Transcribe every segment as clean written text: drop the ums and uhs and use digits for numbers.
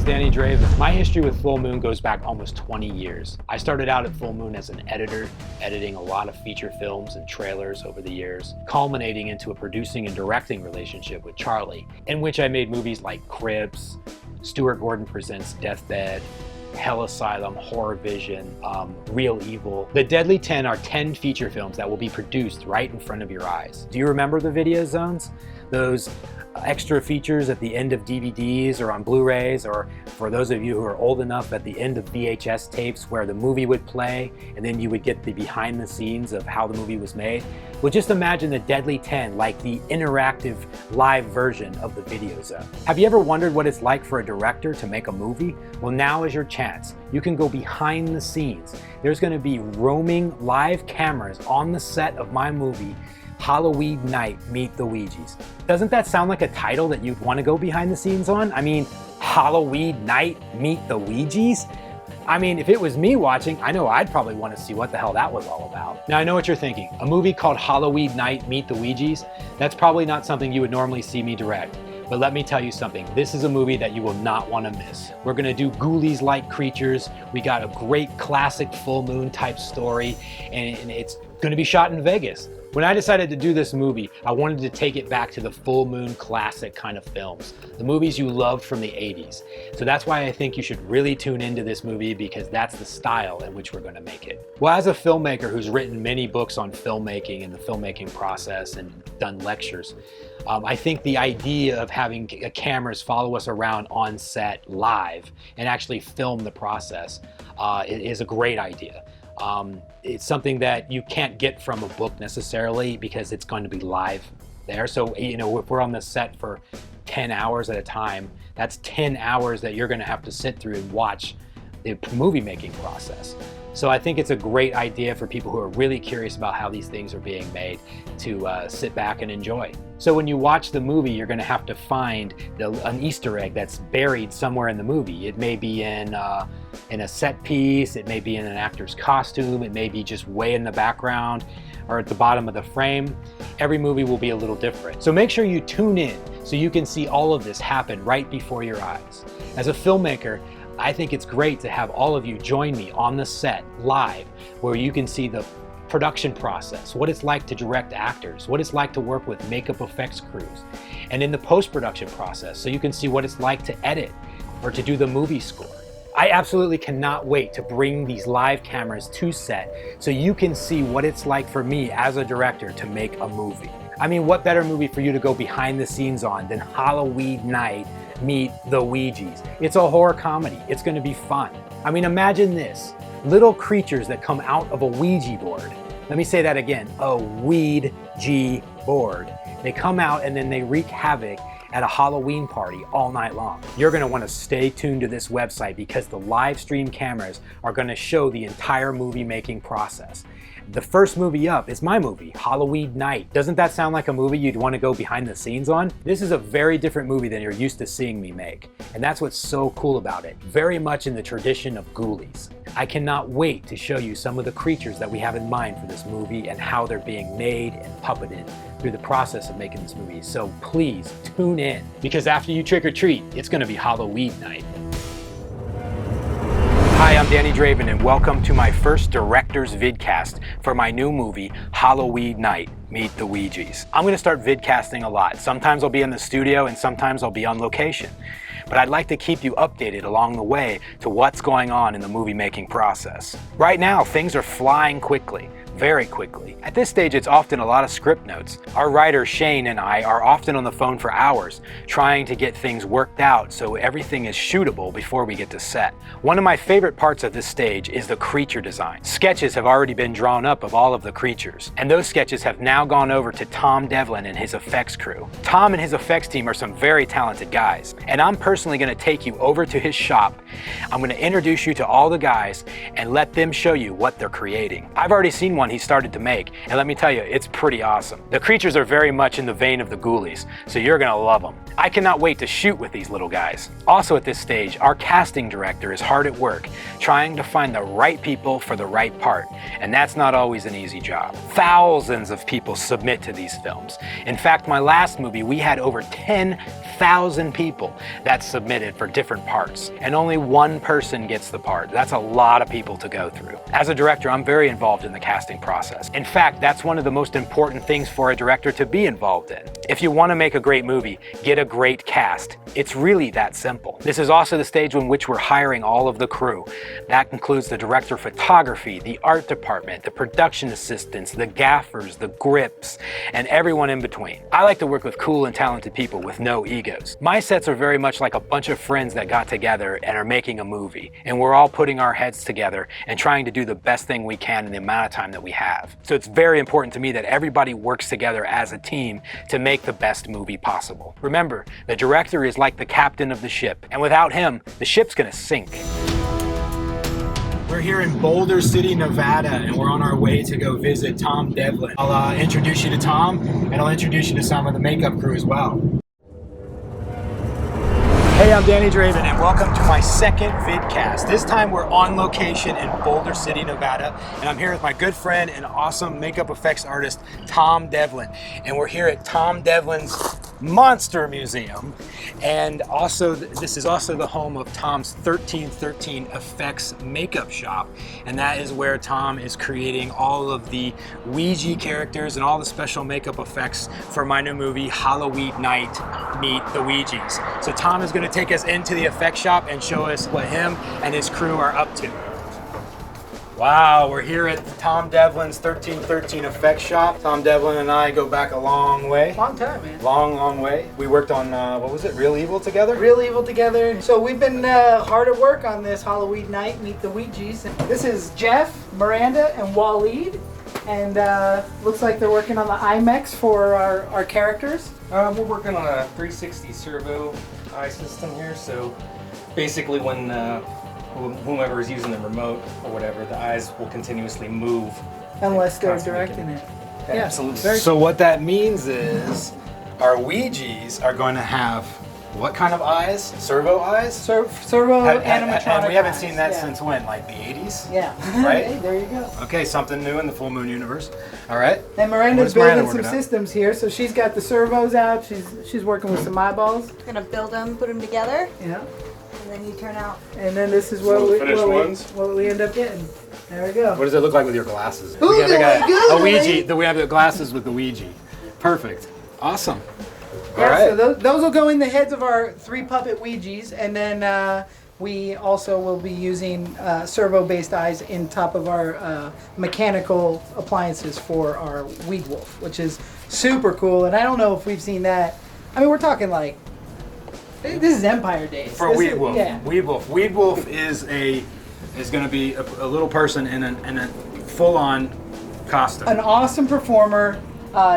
Danny Draven. My history with Full Moon goes back almost 20 years. I started out at Full Moon as an editor, editing a lot of feature films and trailers over the years, culminating into a producing and directing relationship with Charlie, in which I made movies like Cribs, Stuart Gordon Presents Deathbed, Hell Asylum, Horror Vision, Real Evil. The Deadly 10 are 10 feature films that will be produced right in front of your eyes. Do you remember the video zones? Those extra features at the end of DVDs or on Blu-rays, or for those of you who are old enough, at the end of VHS tapes where the movie would play and then you would get the behind the scenes of how the movie was made. Well, just imagine the Deadly 10 like the interactive live version of the video zone. Have you ever wondered what it's like for a director to make a movie? Well, now is your chance. You can go behind the scenes. There's going to be roaming live cameras on the set of my movie, Halloween Night, Meet the Ouijies. Doesn't that sound like a title that you'd want to go behind the scenes on? I mean, Halloween Night, Meet the Ouijies? I mean, if it was me watching, I know I'd probably want to see what the hell that was all about. Now, I know what you're thinking. A movie called Halloween Night, Meet the Ouijies? That's probably not something you would normally see me direct. But let me tell you something, this is a movie that you will not want to miss. We're gonna do ghoulies-like creatures. We got a great classic Full Moon type story, and it's gonna be shot in Vegas. When I decided to do this movie, I wanted to take it back to the Full Moon classic kind of films, the movies you loved from the 80s. So that's why I think you should really tune into this movie, because that's the style in which we're gonna make it. Well, as a filmmaker who's written many books on filmmaking and the filmmaking process and done lectures, I think the idea of having cameras follow us around on set live and actually film the process is a great idea. It's something that you can't get from a book necessarily, because it's going to be live there. So, you know, if we're on the set for 10 hours at a time, that's 10 hours that you're going to have to sit through and watch the movie making process. So I think it's a great idea for people who are really curious about how these things are being made to sit back and enjoy. So when you watch the movie, you're going to have to find an Easter egg that's buried somewhere in the movie. It may be in a set piece, it may be in an actor's costume, it may be just way in the background or at the bottom of the frame. Every movie will be a little different. So make sure you tune in so you can see all of this happen right before your eyes. As a filmmaker, I think it's great to have all of you join me on the set live, where you can see the production process, what it's like to direct actors, what it's like to work with makeup effects crews, and in the post-production process, so you can see what it's like to edit or to do the movie score. I absolutely cannot wait to bring these live cameras to set so you can see what it's like for me as a director to make a movie. I mean, what better movie for you to go behind the scenes on than Halloween Night, Meet the Ouijies? It's a horror comedy. It's going to be fun. I mean, imagine this. Little creatures that come out of a Ouija board. Let me say that again. A Ouija board. They come out and then they wreak havoc at a Halloween party all night long. You're going to want to stay tuned to this website, because the live stream cameras are going to show the entire movie making process. The first movie up is my movie, Halloween Night. Doesn't that sound like a movie you'd want to go behind the scenes on? This is a very different movie than you're used to seeing me make. And that's what's so cool about it. Very much in the tradition of ghoulies. I cannot wait to show you some of the creatures that we have in mind for this movie and how they're being made and puppeted through the process of making this movie. So please tune in, because after you trick or treat, it's going to be Halloween night. Hi, I'm Danny Draven, and welcome to my first director's vidcast for my new movie, Halloween Night, Meet the Ouijies. I'm going to start vidcasting a lot. Sometimes I'll be in the studio and sometimes I'll be on location. But I'd like to keep you updated along the way to what's going on in the movie making process. Right now, things are flying quickly. Very quickly. At this stage, it's often a lot of script notes. Our writer Shane and I are often on the phone for hours trying to get things worked out so everything is shootable before we get to set. One of my favorite parts of this stage is the creature design. Sketches have already been drawn up of all of the creatures, and those sketches have now gone over to Tom Devlin and his effects crew. Tom and his effects team are some very talented guys, and I'm personally going to take you over to his shop. I'm going to introduce you to all the guys and let them show you what they're creating. I've already seen one one he started to make, and let me tell you, it's pretty awesome. The creatures are very much in the vein of the Ghoulies, so you're gonna love them. I cannot wait to shoot with these little guys. Also at this stage, our casting director is hard at work, trying to find the right people for the right part, and that's not always an easy job. Thousands of people submit to these films. In fact, my last movie, we had over 10,000 people that submitted for different parts, and only one person gets the part. That's a lot of people to go through. As a director, I'm very involved in the casting process. In fact, that's one of the most important things for a director to be involved in. If you want to make a great movie, get a great cast. It's really that simple. This is also the stage in which we're hiring all of the crew. That includes the director of photography, the art department, the production assistants, the gaffers, the grips, and everyone in between. I like to work with cool and talented people with no egos. My sets are very much like a bunch of friends that got together and are making a movie, and we're all putting our heads together and trying to do the best thing we can in the amount of time that we have. So it's very important to me that everybody works together as a team to make the best movie possible. Remember, the director is like the captain of the ship, and without him, the ship's gonna sink. We're here in Boulder City, Nevada, and we're on our way to go visit Tom Devlin. I'll introduce you to Tom, and I'll introduce you to some of the makeup crew as well. Hey, I'm Danny Draven, and welcome to my second vidcast. This time we're on location in Boulder City, Nevada, and I'm here with my good friend and awesome makeup effects artist, Tom Devlin. And we're here at Tom Devlin's Monster Museum. And also, this is also the home of Tom's 1313 Effects makeup shop. And that is where Tom is creating all of the Ouija characters and all the special makeup effects for my new movie, Halloween Night Meet the Ouijies. So Tom is going to take us into the effect shop and show us what him and his crew are up to. Wow, we're here at Tom Devlin's 1313 Effects shop. Tom Devlin and I go back a long way. Long time, man. Long way. We worked on, what was it, Real Evil together? Real Evil together. So we've been hard at work on this Halloween Night Meet the Ouijies. This is Jeff, Miranda, and Waleed. And looks like they're working on the IMAX for our characters. We're working on a 360 servo eye system here, so basically when whomever is using the remote or whatever, the eyes will continuously move. Unless they're directing it. Yeah, absolutely. So what that means is our Ouijies are going to have what kind of eyes? Servo eyes? Servo animatronic And we haven't eyes, seen that yeah. since when? Like the 80s? Yeah. Right? Hey, there you go. Okay, something new in the Full Moon universe. All right. And Miranda's building some systems here, so she's got the servos out. She's working with some eyeballs. Gonna build them, put them together, Yeah. and then you turn out. And then this is what we end up getting. There we go. What does it look like with your glasses? Ooh, We have good, a Ouija. We have the glasses with the Ouija. Perfect. Awesome. All Yeah, right. so those will go in the heads of our 3 puppet Ouijis, and then we also will be using servo-based eyes in top of our mechanical appliances for our Weed Wolf, which is super cool. And I don't know if we've seen that. I mean, we're talking like this is Empire days. For Weed Wolf. Yeah. Weed Wolf. Weed Wolf is going to be a little person in a full-on costume. An awesome performer.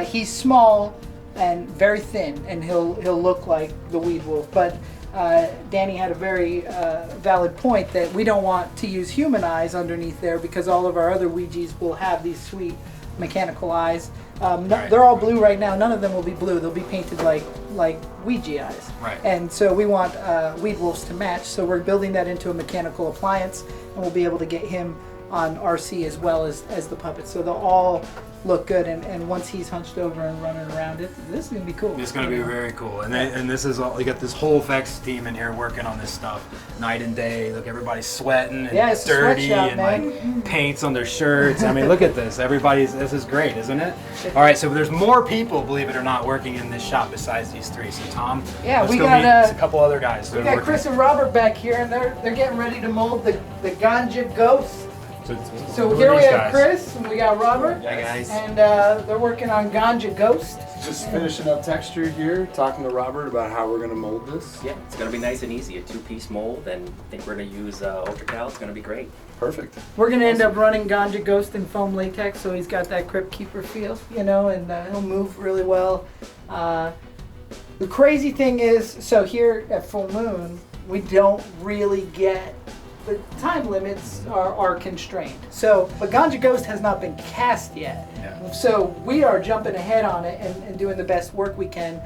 He's small and very thin, and he'll look like the Weed Wolf. But Danny had a very valid point that we don't want to use human eyes underneath there because all of our other Ouijis will have these sweet mechanical eyes. They're all blue right now. None of them will be blue. They'll be painted like Ouija eyes. Right. And so we want Weed Wolves to match. So we're building that into a mechanical appliance, and we'll be able to get him on RC as well as the puppets. So they'll all look good, and once he's hunched over and running around, this is gonna be cool. It's gonna be very cool, and this is all, you got this whole effects team in here working on this stuff night and day. Look, everybody's sweating and Yeah, it's a dirty sweatshop, and man. like paints on their shirts. I mean, look at this. This is great, isn't it? All right, so there's more people, believe it or not, working in this shop besides these 3. So Tom, Yeah, let's we go got, meet a couple other guys. We got Chris and Robert back here, and they're getting ready to mold the Ganja Ghost. So here we have Chris and we got Robert. Hi guys. And they're working on Ganja Ghost. Just finishing up texture here, talking to Robert about how we're going to mold this. Yeah, it's going to be nice and easy. A 2-piece mold, and I think we're going to use Ultracal. It's going to be great. Perfect. We're going to end up running Ganja Ghost in foam latex, so he's got that Crypt Keeper feel, and he'll move really well. The crazy thing is, so here at Full Moon, we don't really get the time limits are constrained. So, but Ganja Ghost has not been cast yet. Yeah. So we are jumping ahead on it and doing the best work we can.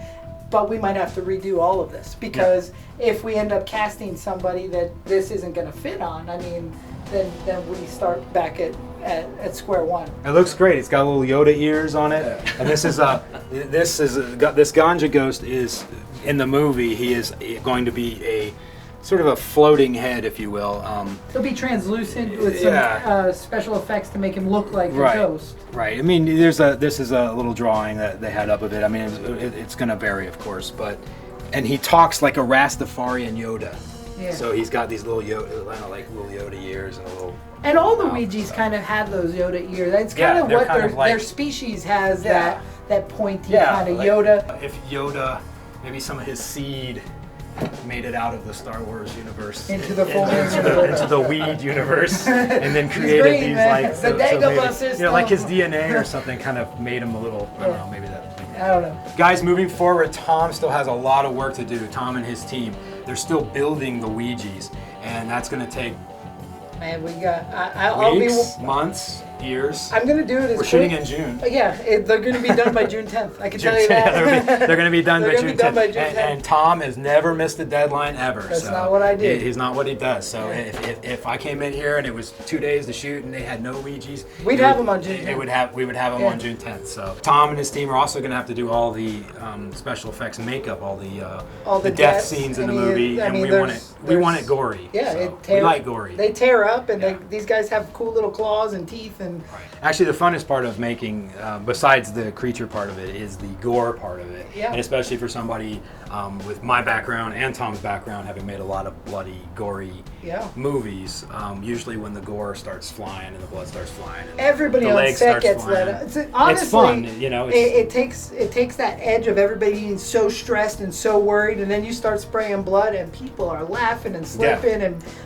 But we might have to redo all of this because if we end up casting somebody that this isn't going to fit on, I mean, then we start back at square one. It looks great. It's got little Yoda ears on it, and this Ganja Ghost is in the movie. He is going to be a sort of a floating head, if you will. It'll be translucent with some special effects to make him look like a ghost. Right. I mean, this is a little drawing that they had up of it. I mean, it's going to vary, of course, and he talks like a Rastafarian Yoda. Yeah. So he's got these little Yoda, like little Yoda ears and a little. And all the Ouijas kind of have those Yoda ears. That's kind of what their species has. That pointy kind of Yoda. If Yoda, maybe some of his seed made it out of the Star Wars universe into the full into the weed universe, and then created these like the Dagobah system. Like his DNA or something kind of made him a little. I don't know, maybe that. I don't know. Guys, moving forward, Tom still has a lot of work to do. Tom and his team, they're still building the Ouijas, and that's going to take Man, we got. I'll weeks, be. Months, years. I'm gonna do it as We're quick. shooting in June. Yeah, they're gonna be done by June 10th. I can tell you that. They're going to be done by June 10th. By June 10th. And Tom has never missed a deadline ever. That's not what I do. He's not what he does. So if I came in here and it was 2 days to shoot and they had no Ouijas, we'd have them on June 10th. We would have them on June 10th. So Tom and his team are also going to have to do all the special effects and makeup, all the death scenes in the movie, and we want it gory. Yeah, so we like gory. They tear up, and these guys have cool little claws and teeth, and actually the funnest part of making, besides the creature part of it, is the gore part of it. Yeah. And especially for somebody with my background and Tom's background, having made a lot of bloody, gory movies, usually when the gore starts flying and the blood starts flying, and everybody on set gets let up. Honestly, it's fun, you know. It takes that edge of everybody being so stressed and so worried, and then you start spraying blood, and people are laughing and slipping,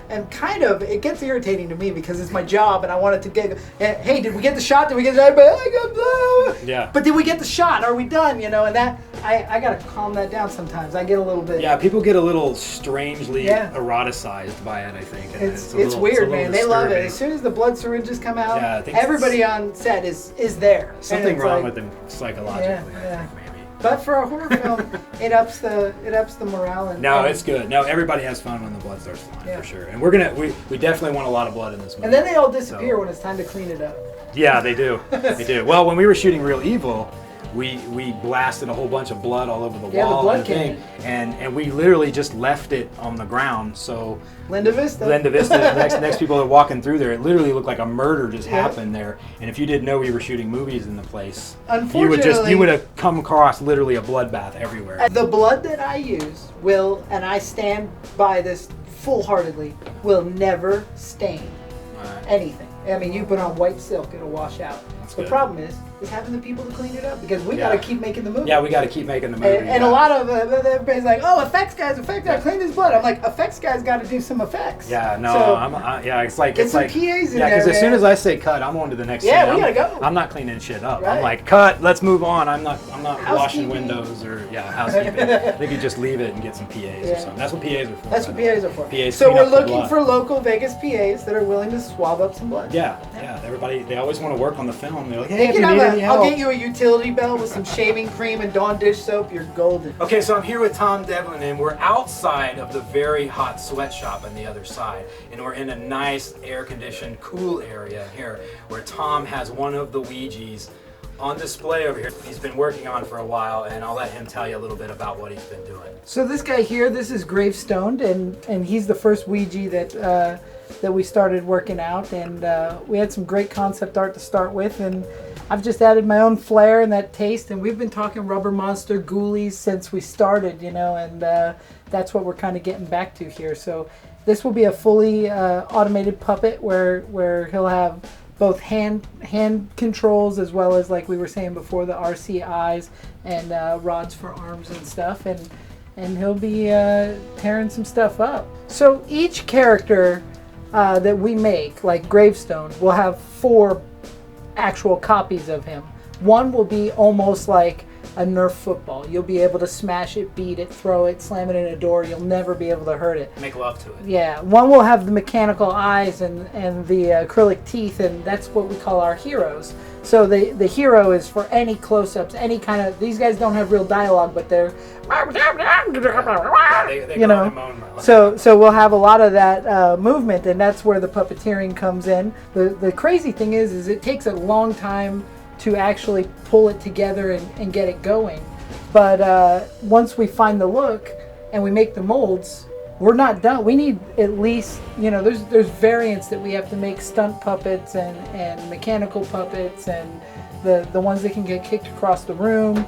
and kind of it gets irritating to me because it's my job, and I want it to get. Hey, did we get the shot? Did we get the shot? Yeah. But did we get the shot? Are we done? You know, and that I gotta calm that down sometimes. I get a little bit. Yeah, people get a little strangely eroticized by it, I think. And it's weird, man. They love it. As soon as the blood syringes come out, everybody on set is there. Something wrong with them psychologically, I think, maybe. But for a horror film, it ups the morale. No, it's good. No, everybody has fun when the blood starts flying, for sure. And we definitely want a lot of blood in this movie. And then they all disappear when it's time to clean it up. Yeah, they do. They do. Well, when we were shooting Real Evil, we blasted a whole bunch of blood all over the wall, the blood came. And we literally just left it on the ground. So Linda Vista, next people are walking through there. It literally looked like a murder just happened there. And if you didn't know we were shooting movies in the place, unfortunately, you would have come across literally a bloodbath everywhere. The blood that I use will, and I stand by this full-heartedly, will never stain anything. I mean, you put on white silk, it'll wash out. The problem is having the people to clean it up because we got to keep making the movie. Yeah, we got to keep making the movie. And a lot of everybody's like, "Oh, effects guys, clean his blood." I'm like, effects guys got to do some effects. Yeah, no, so, it's like get some PAs in there. Yeah, because as soon as I say cut, I'm on to the next scene. Yeah, we gotta go. I'm not cleaning shit up. Right. I'm like, cut, let's move on. I'm not washing windows or housekeeping. They could just leave it and get some PAs or something. That's what PAs are for. That's what PAs are for. PAs so we're looking for local Vegas PAs that are willing to swab up some blood. Yeah. Everybody, they always want to work on the film. They're like, hey, if you need any help, I'll get you a utility belt with some shaving cream and Dawn dish soap. You're golden. Okay, so I'm here with Tom Devlin, and we're outside of the very hot sweatshop on the other side, and we're in a nice air-conditioned, cool area here where Tom has one of the Ouijas on display over here. He's been working on for a while, and I'll let him tell you a little bit about what he's been doing. So this guy here, this is Gravestoned, and he's the first Ouija that we started working out, and we had some great concept art to start with, and I've just added my own flair and that taste, and we've been talking Rubber Monster Ghoulies since we started, and that's what we're kind of getting back to here. So this will be a fully automated puppet where he'll have both hand controls as well as, like we were saying before, the RC eyes and rods for arms and stuff, and he'll be tearing some stuff up. So each character that we make, like Gravestone, will have 4 actual copies of him. One will be almost like a Nerf football. You'll be able to smash it, beat it, throw it, slam it in a door. You'll never be able to hurt it. Make love to it. Yeah, one will have the mechanical eyes and the acrylic teeth, and that's what we call our heroes. So the hero is for any close-ups, any kind of. These guys don't have real dialogue, but they're, They you go know. and moan. So we'll have a lot of that movement, and that's where the puppeteering comes in. The crazy thing is it takes a long time to actually pull it together and get it going. But once we find the look and we make the molds, we're not done. We need at least, there's variants that we have to make, stunt puppets and mechanical puppets and the ones that can get kicked across the room.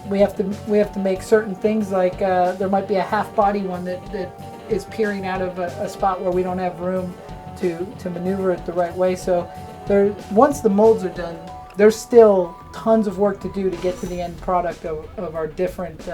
We have to make certain things like there might be a half body one that is peering out of a spot where we don't have room to maneuver it the right way. So once the molds are done, there's still tons of work to do to get to the end product of our different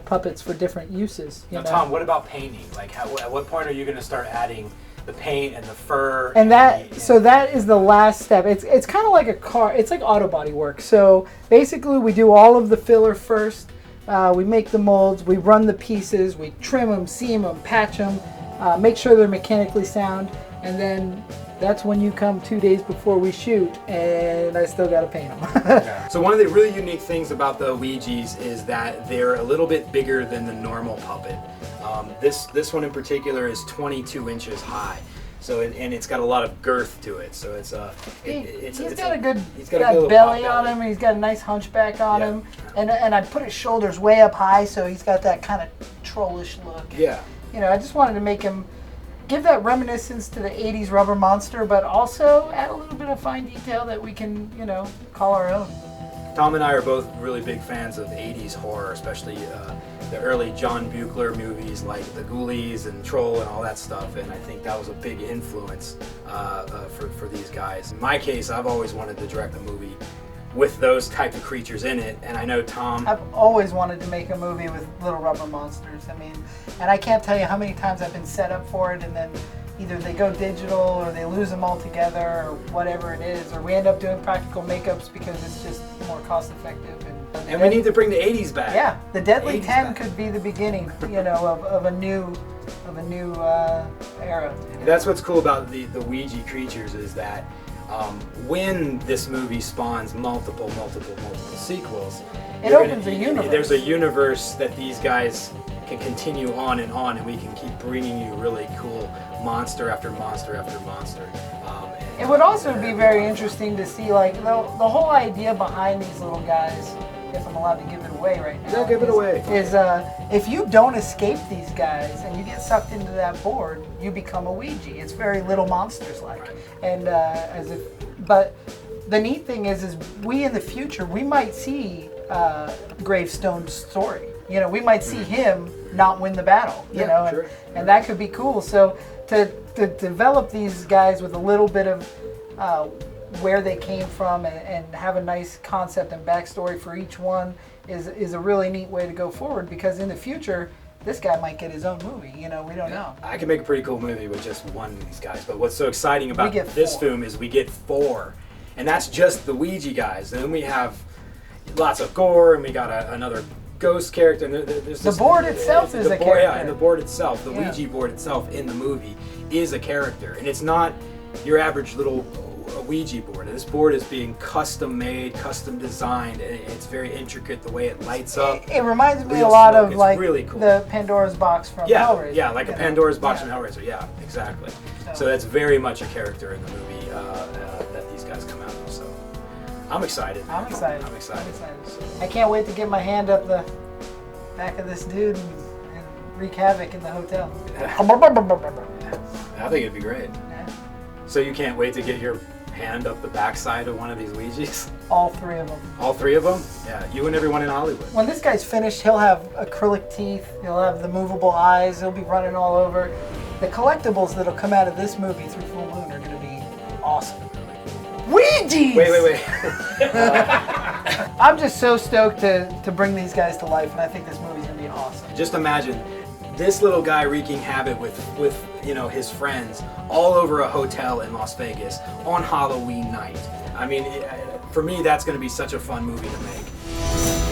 puppets for different uses. Now, Tom, what about painting? Like, at what point are you going to start adding the paint and the fur? And that is the last step. It's kind of like a car. It's like auto body work. So basically, we do all of the filler first. We make the molds. We run the pieces. We trim them, seam them, patch them, make sure they're mechanically sound, and then that's when you come 2 days before we shoot, and I still got to paint them. So one of the really unique things about the Ouijas is that they're a little bit bigger than the normal puppet. This one in particular is 22 inches high. So and it's got a lot of girth to it. So it's he's got a good little belly pop on him. He's got a nice hunchback on Yeah. him, and I put his shoulders way up high, so he's got that kind of trollish look. Yeah. I just wanted to make him give that reminiscence to the 80s rubber monster, but also add a little bit of fine detail that we can, call our own. Tom and I are both really big fans of 80s horror, especially the early John Buechler movies like The Ghoulies and Troll and all that stuff, and I think that was a big influence for these guys. In my case, I've always wanted to direct a movie with those type of creatures in it, and I know Tom... I've always wanted to make a movie with little rubber monsters. And I can't tell you how many times I've been set up for it, and then either they go digital or they lose them altogether or whatever it is, or we end up doing practical makeups because it's just more cost effective. And we need to bring the 80s back. Yeah, the Deadly 80s 10 back. could be the beginning, of a new era. That's what's cool about the Ouija creatures is that when this movie spawns multiple sequels, It opens a universe. There's a universe that these guys can continue on, and we can keep bringing you really cool monster after monster after monster. It would also be very interesting to see, like, the whole idea behind these little guys, if I'm allowed to give it away right now. Yeah, give it away. Is if you don't escape these guys and you get sucked into that board, you become a Ouija. It's very Little Monsters like. Right. And but the neat thing is we in the future, we might see Gravestone's story. We might see him not win the battle, Sure. and that could be cool. So to develop these guys with a little bit of where they came from and have a nice concept and backstory for each one is a really neat way to go forward, because in the future, this guy might get his own movie. We don't know. I can make a pretty cool movie with just one of these guys, but what's so exciting about get this 4. film is we get 4, and that's just the Ouija guys. And then we have lots of gore, and we got another ghost character, and there's The board itself is a character. Yeah, and the board itself, the Yeah. Ouija board itself in the movie is a character, and it's not your average little Ouija board. This board is being custom made, custom designed, and it's very intricate the way it lights up. It reminds me Real a lot smoke. of It's like really cool. the Pandora's box from Hellraiser. Yeah, like a Pandora's box Yeah. from Hellraiser. Yeah, exactly. So that's very much a character in the movie that these guys come out of. So I'm excited. I'm excited. I'm excited. I can't wait to get my hand up the back of this dude and wreak havoc in the hotel. I think it'd be great. So you can't wait to get your hand up the backside of one of these Ouijas? All 3 of them. All 3 of them? Yeah, you and everyone in Hollywood. When this guy's finished, he'll have acrylic teeth, he'll have the movable eyes, he'll be running all over. The collectibles that'll come out of this movie through Full Moon are going to be awesome. Ouija's! Wait. I'm just so stoked to bring these guys to life, and I think this movie's going to be awesome. Just imagine this little guy wreaking havoc with his friends all over a hotel in Las Vegas on Halloween night. I mean, for me, that's going to be such a fun movie to make.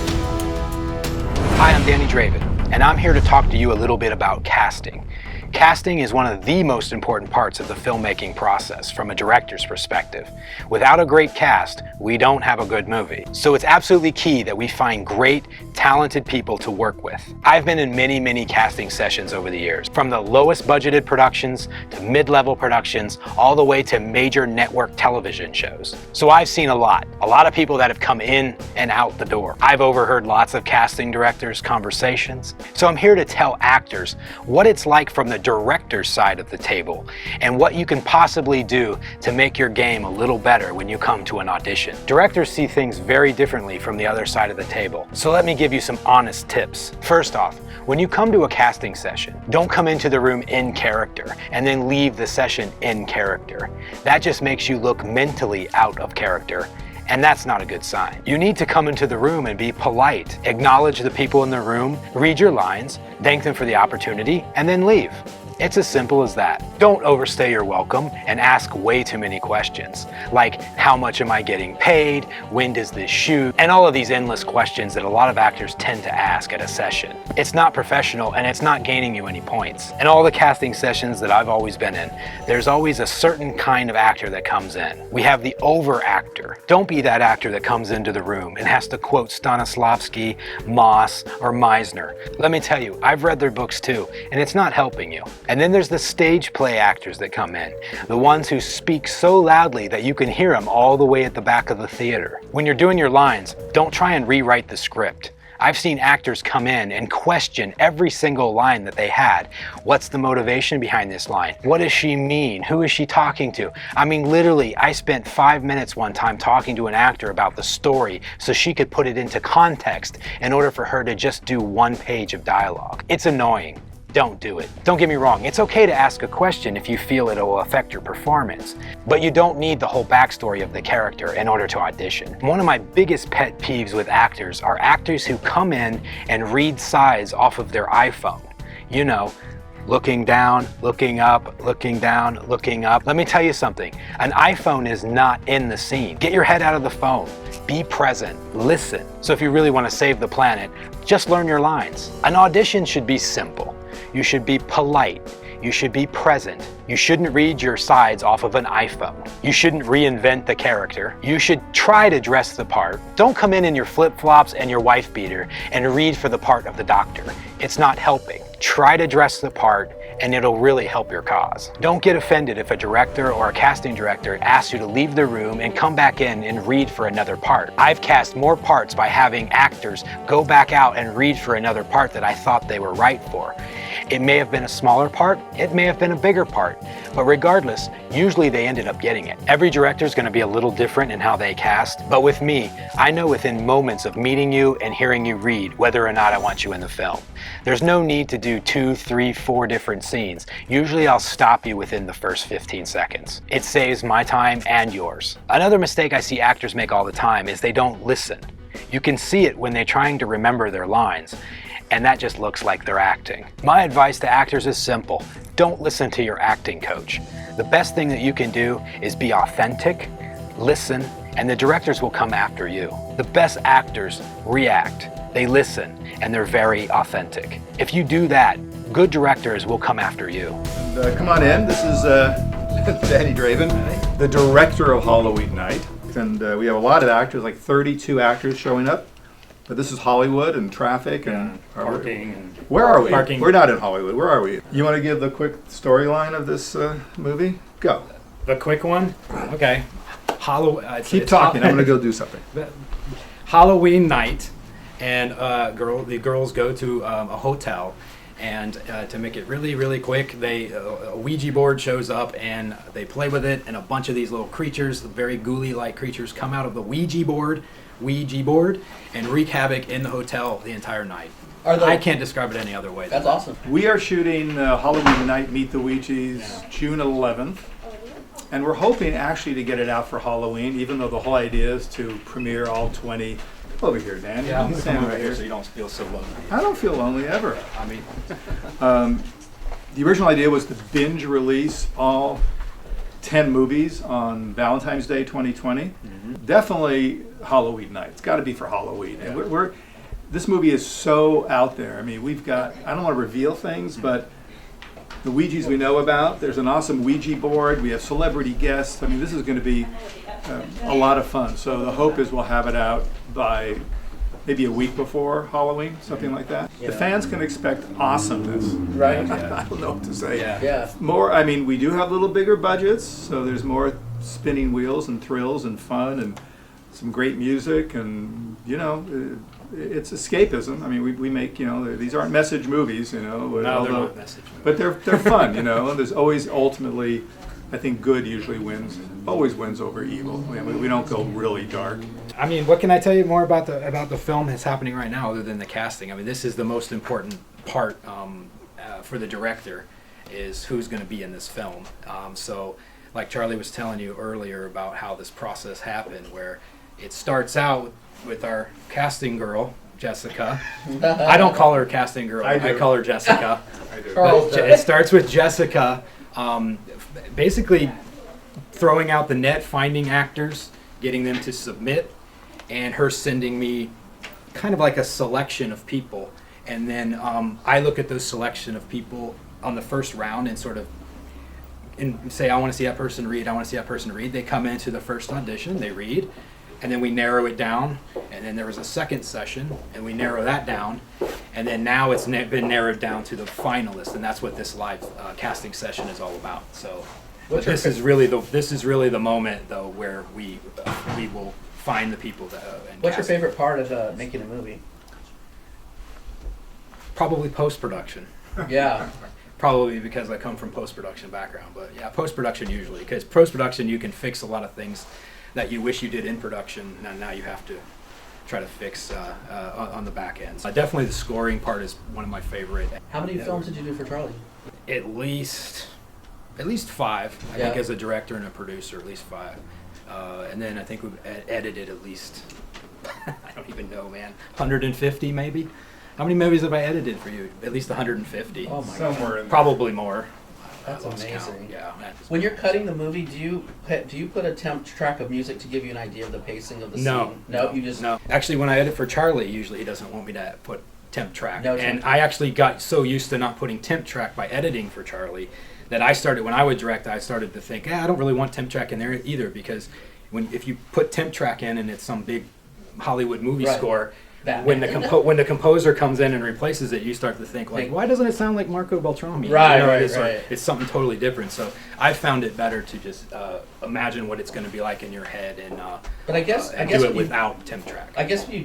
Danny Draven, and I'm here to talk to you a little bit about casting. Casting is one of the most important parts of the filmmaking process from a director's perspective. Without a great cast, we don't have a good movie. So it's absolutely key that we find great, talented people to work with. I've been in many casting sessions over the years, from the lowest budgeted productions to mid-level productions, all the way to major network television shows. So I've seen a lot of people that have come in and out the door. I've overheard lots of casting directors' conversations. So I'm here to tell actors what it's like from the director's side of the table and what you can possibly do to make your game a little better when you come to an audition. Directors see things very differently from the other side of the table. So let me give you some honest tips. First off, when you come to a casting session, don't come into the room in character and then leave the session in character. That just makes you look mentally out of character, and that's not a good sign. You need to come into the room and be polite, acknowledge the people in the room, read your lines, thank them for the opportunity, and then leave. It's as simple as that. Don't overstay your welcome and ask way too many questions, like how much am I getting paid, when does this shoot, and all of these endless questions that a lot of actors tend to ask at a session. It's not professional and it's not gaining you any points. In all the casting sessions that I've always been in, there's always a certain kind of actor that comes in. We have the over actor. Don't be that actor that comes into the room and has to quote Stanislavski, Moss, or Meisner. Let me tell you, I've read their books too, and it's not helping you. And then there's the stage play actors that come in, the ones who speak so loudly that you can hear them all the way at the back of the theater. When you're doing your lines, don't try and rewrite the script. I've seen actors come in and question every single line that they had. What's the motivation behind this line? What does she mean? Who is she talking to? I mean, literally, I spent 5 minutes one time talking to an actor about the story so she could put it into context in order for her to just do 1 page of dialogue. It's annoying. Don't do it. Don't get me wrong, it's okay to ask a question if you feel it will affect your performance, but you don't need the whole backstory of the character in order to audition. One of my biggest pet peeves with actors are actors who come in and read sides off of their iPhone. You know, looking down, looking up, looking down, looking up. Let me tell you something, an iPhone is not in the scene. Get your head out of the phone. Be present, listen. So if you really want to save the planet, just learn your lines. An audition should be simple. You should be polite. You should be present. You shouldn't read your sides off of an iPhone. You shouldn't reinvent the character. You should try to dress the part. Don't come in your flip-flops and your wife beater and read for the part of the doctor. It's not helping. Try to dress the part and it'll really help your cause. Don't get offended if a director or a casting director asks you to leave the room and come back in and read for another part. I've cast more parts by having actors go back out and read for another part that I thought they were right for. It may have been a smaller part, it may have been a bigger part, but regardless, usually they ended up getting it. Every director is going to be a little different in how they cast, but with me, I know within moments of meeting you and hearing you read whether or not I want you in the film. There's no need to do 2, 3, 4 different scenes. Usually I'll stop you within the first 15 seconds. It saves my time and yours. Another mistake I see actors make all the time is they don't listen. You can see it when they're trying to remember their lines, and that just looks like they're acting. My advice to actors is simple. Don't listen to your acting coach. The best thing that you can do is be authentic, listen, and the directors will come after you. The best actors react, they listen, and they're very authentic. If you do that, good directors will come after you. Come on in, this is Danny Draven, the director of Halloween Night. And we have a lot of actors, like 32 actors showing up. But this is Hollywood and traffic and parking. And where are we? Parking. We're not in Hollywood. Where are we? You want to give the quick storyline of this movie? Go. The quick one? Okay. Keep talking. I'm going to go do something. Halloween night, and the girls go to a hotel, and to make it really quick, a Ouija board shows up, and they play with it, and a bunch of these little creatures, very ghoulie-like creatures, come out of the Ouija board, and wreak havoc in the hotel the entire night. I can't describe it any other way. That's awesome. We are shooting Halloween Night Meet the Ouijas June 11th. And we're hoping actually to get it out for Halloween, even though the whole idea is to premiere all 20. Over here, Dan. Yeah, I'm stand right here so you don't feel so lonely. I don't feel lonely ever. I mean, the original idea was to binge release all 10 movies on Valentine's Day 2020. Mm-hmm. Definitely Halloween night. It's got to be for Halloween. Yeah. And this movie is so out there. I mean, we've got, I don't want to reveal things, but the Ouijas we know about, there's an awesome Ouija board, we have celebrity guests. I mean, this is going to be a lot of fun. So the hope is we'll have it out by maybe a week before Halloween, something like that. The fans can expect awesomeness. Right. I don't know what to say. Yeah. More, I mean, we do have little bigger budgets, so there's more spinning wheels and thrills and fun and some great music, and it's escapism. I mean, we make, these aren't message movies, No, they're although, not message movies. but they're fun, and there's always ultimately, I think good usually wins, always wins over evil. I mean, we don't go really dark. I mean, what can I tell you more about the film that's happening right now, other than the casting? I mean, this is the most important part for the director, is who's going to be in this film. So, like Charlie was telling you earlier about how this process happened, where it starts out with our casting girl, Jessica. I don't call her a casting girl. I call her Jessica. I do. But it starts with Jessica basically throwing out the net, finding actors, getting them to submit, and her sending me kind of like a selection of people. And then I look at those selection of people on the first round and sort of say, I want to see that person read, I want to see that person read. They come into the first audition, they read, and then we narrow it down. And then there was a second session, and we narrow that down. And then now it's been narrowed down to the finalists, and that's what this live casting session is all about. So, but this is really the moment, though, where we will find the people that. What's your favorite part of making a movie? Probably post-production. Yeah. Probably because I come from post-production background, but yeah, post-production usually, because post-production you can fix a lot of things that you wish you did in production, and now you have to try to fix on the back end. So definitely the scoring part is one of my favorite. How many films did you do for Charlie? At least 5. I think as a director and a producer, at least 5. And then I think we've edited at least, I don't even know, man, 150 maybe? How many movies have I edited for you? At least 150. Oh my Somewhere in Probably more. That's I lost amazing. count. Yeah. When you're cutting the movie, do you put a temp track of music to give you an idea of the pacing of the scene? No, you just No. Actually, when I edit for Charlie, usually he doesn't want me to put temp track. No temp And track. I actually got so used to not putting temp track by editing for Charlie that I started, when I would direct, I started to think, I don't really want temp track in there either, because if you put temp track in and it's some big Hollywood movie Right. score, Batman. when the composer comes in and replaces it, you start to think like, why doesn't it sound like Marco Beltrami? Right, right, it's, right. It's something totally different. So I found it better to just imagine what it's going to be like in your head and But I guess do when it without temp track. I guess when you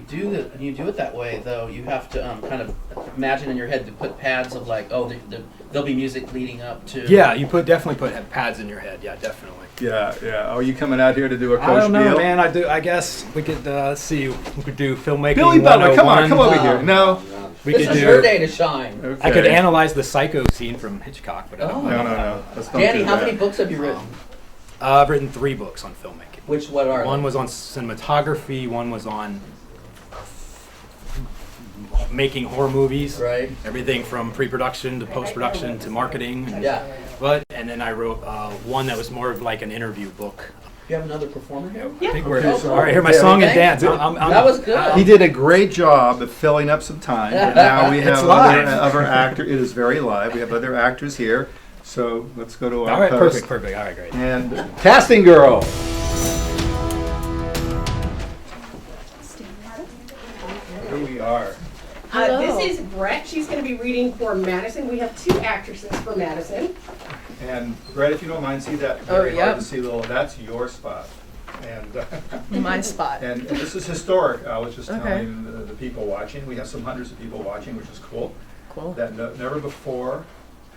do it that way, though, you have to kind of imagine in your head to put pads of like, there'll be music leading up to. Yeah, you definitely put pads in your head. Yeah, definitely. Yeah. Are you coming out here to do a Coach I don't know, Beal? man. I guess we could see. We could do filmmaking. Billy Butler, come on, 101. come over here. No. We This could is do. her day to shine. Okay. I could analyze the Psycho scene from Hitchcock, but I don't Oh. know. No. Let's don't Danny, do how that. many books have you written? I've written 3 books on filmmaking. What are One they? was on cinematography. One was on making horror movies. Right. Everything from pre-production to post-production to marketing. Yeah. And then I wrote one that was more of like an interview book. You have another performer here? I think we're Okay. all right. Here, my song and dance. That was good. He did a great job of filling up some time, but now we have It's live. other actors. It is very live. We have other actors here. So let's go to our All right, post. perfect. All right, great. And casting girl. Here we are. This is Brett. She's going to be reading for Madison. We have 2 actresses for Madison. And Brett, if you don't mind, see that Oh, very hard yep. to see little. That's your spot. And My spot. and this is historic. I was just Okay. telling the people watching. We have some hundreds of people watching, which is cool. Cool. That never before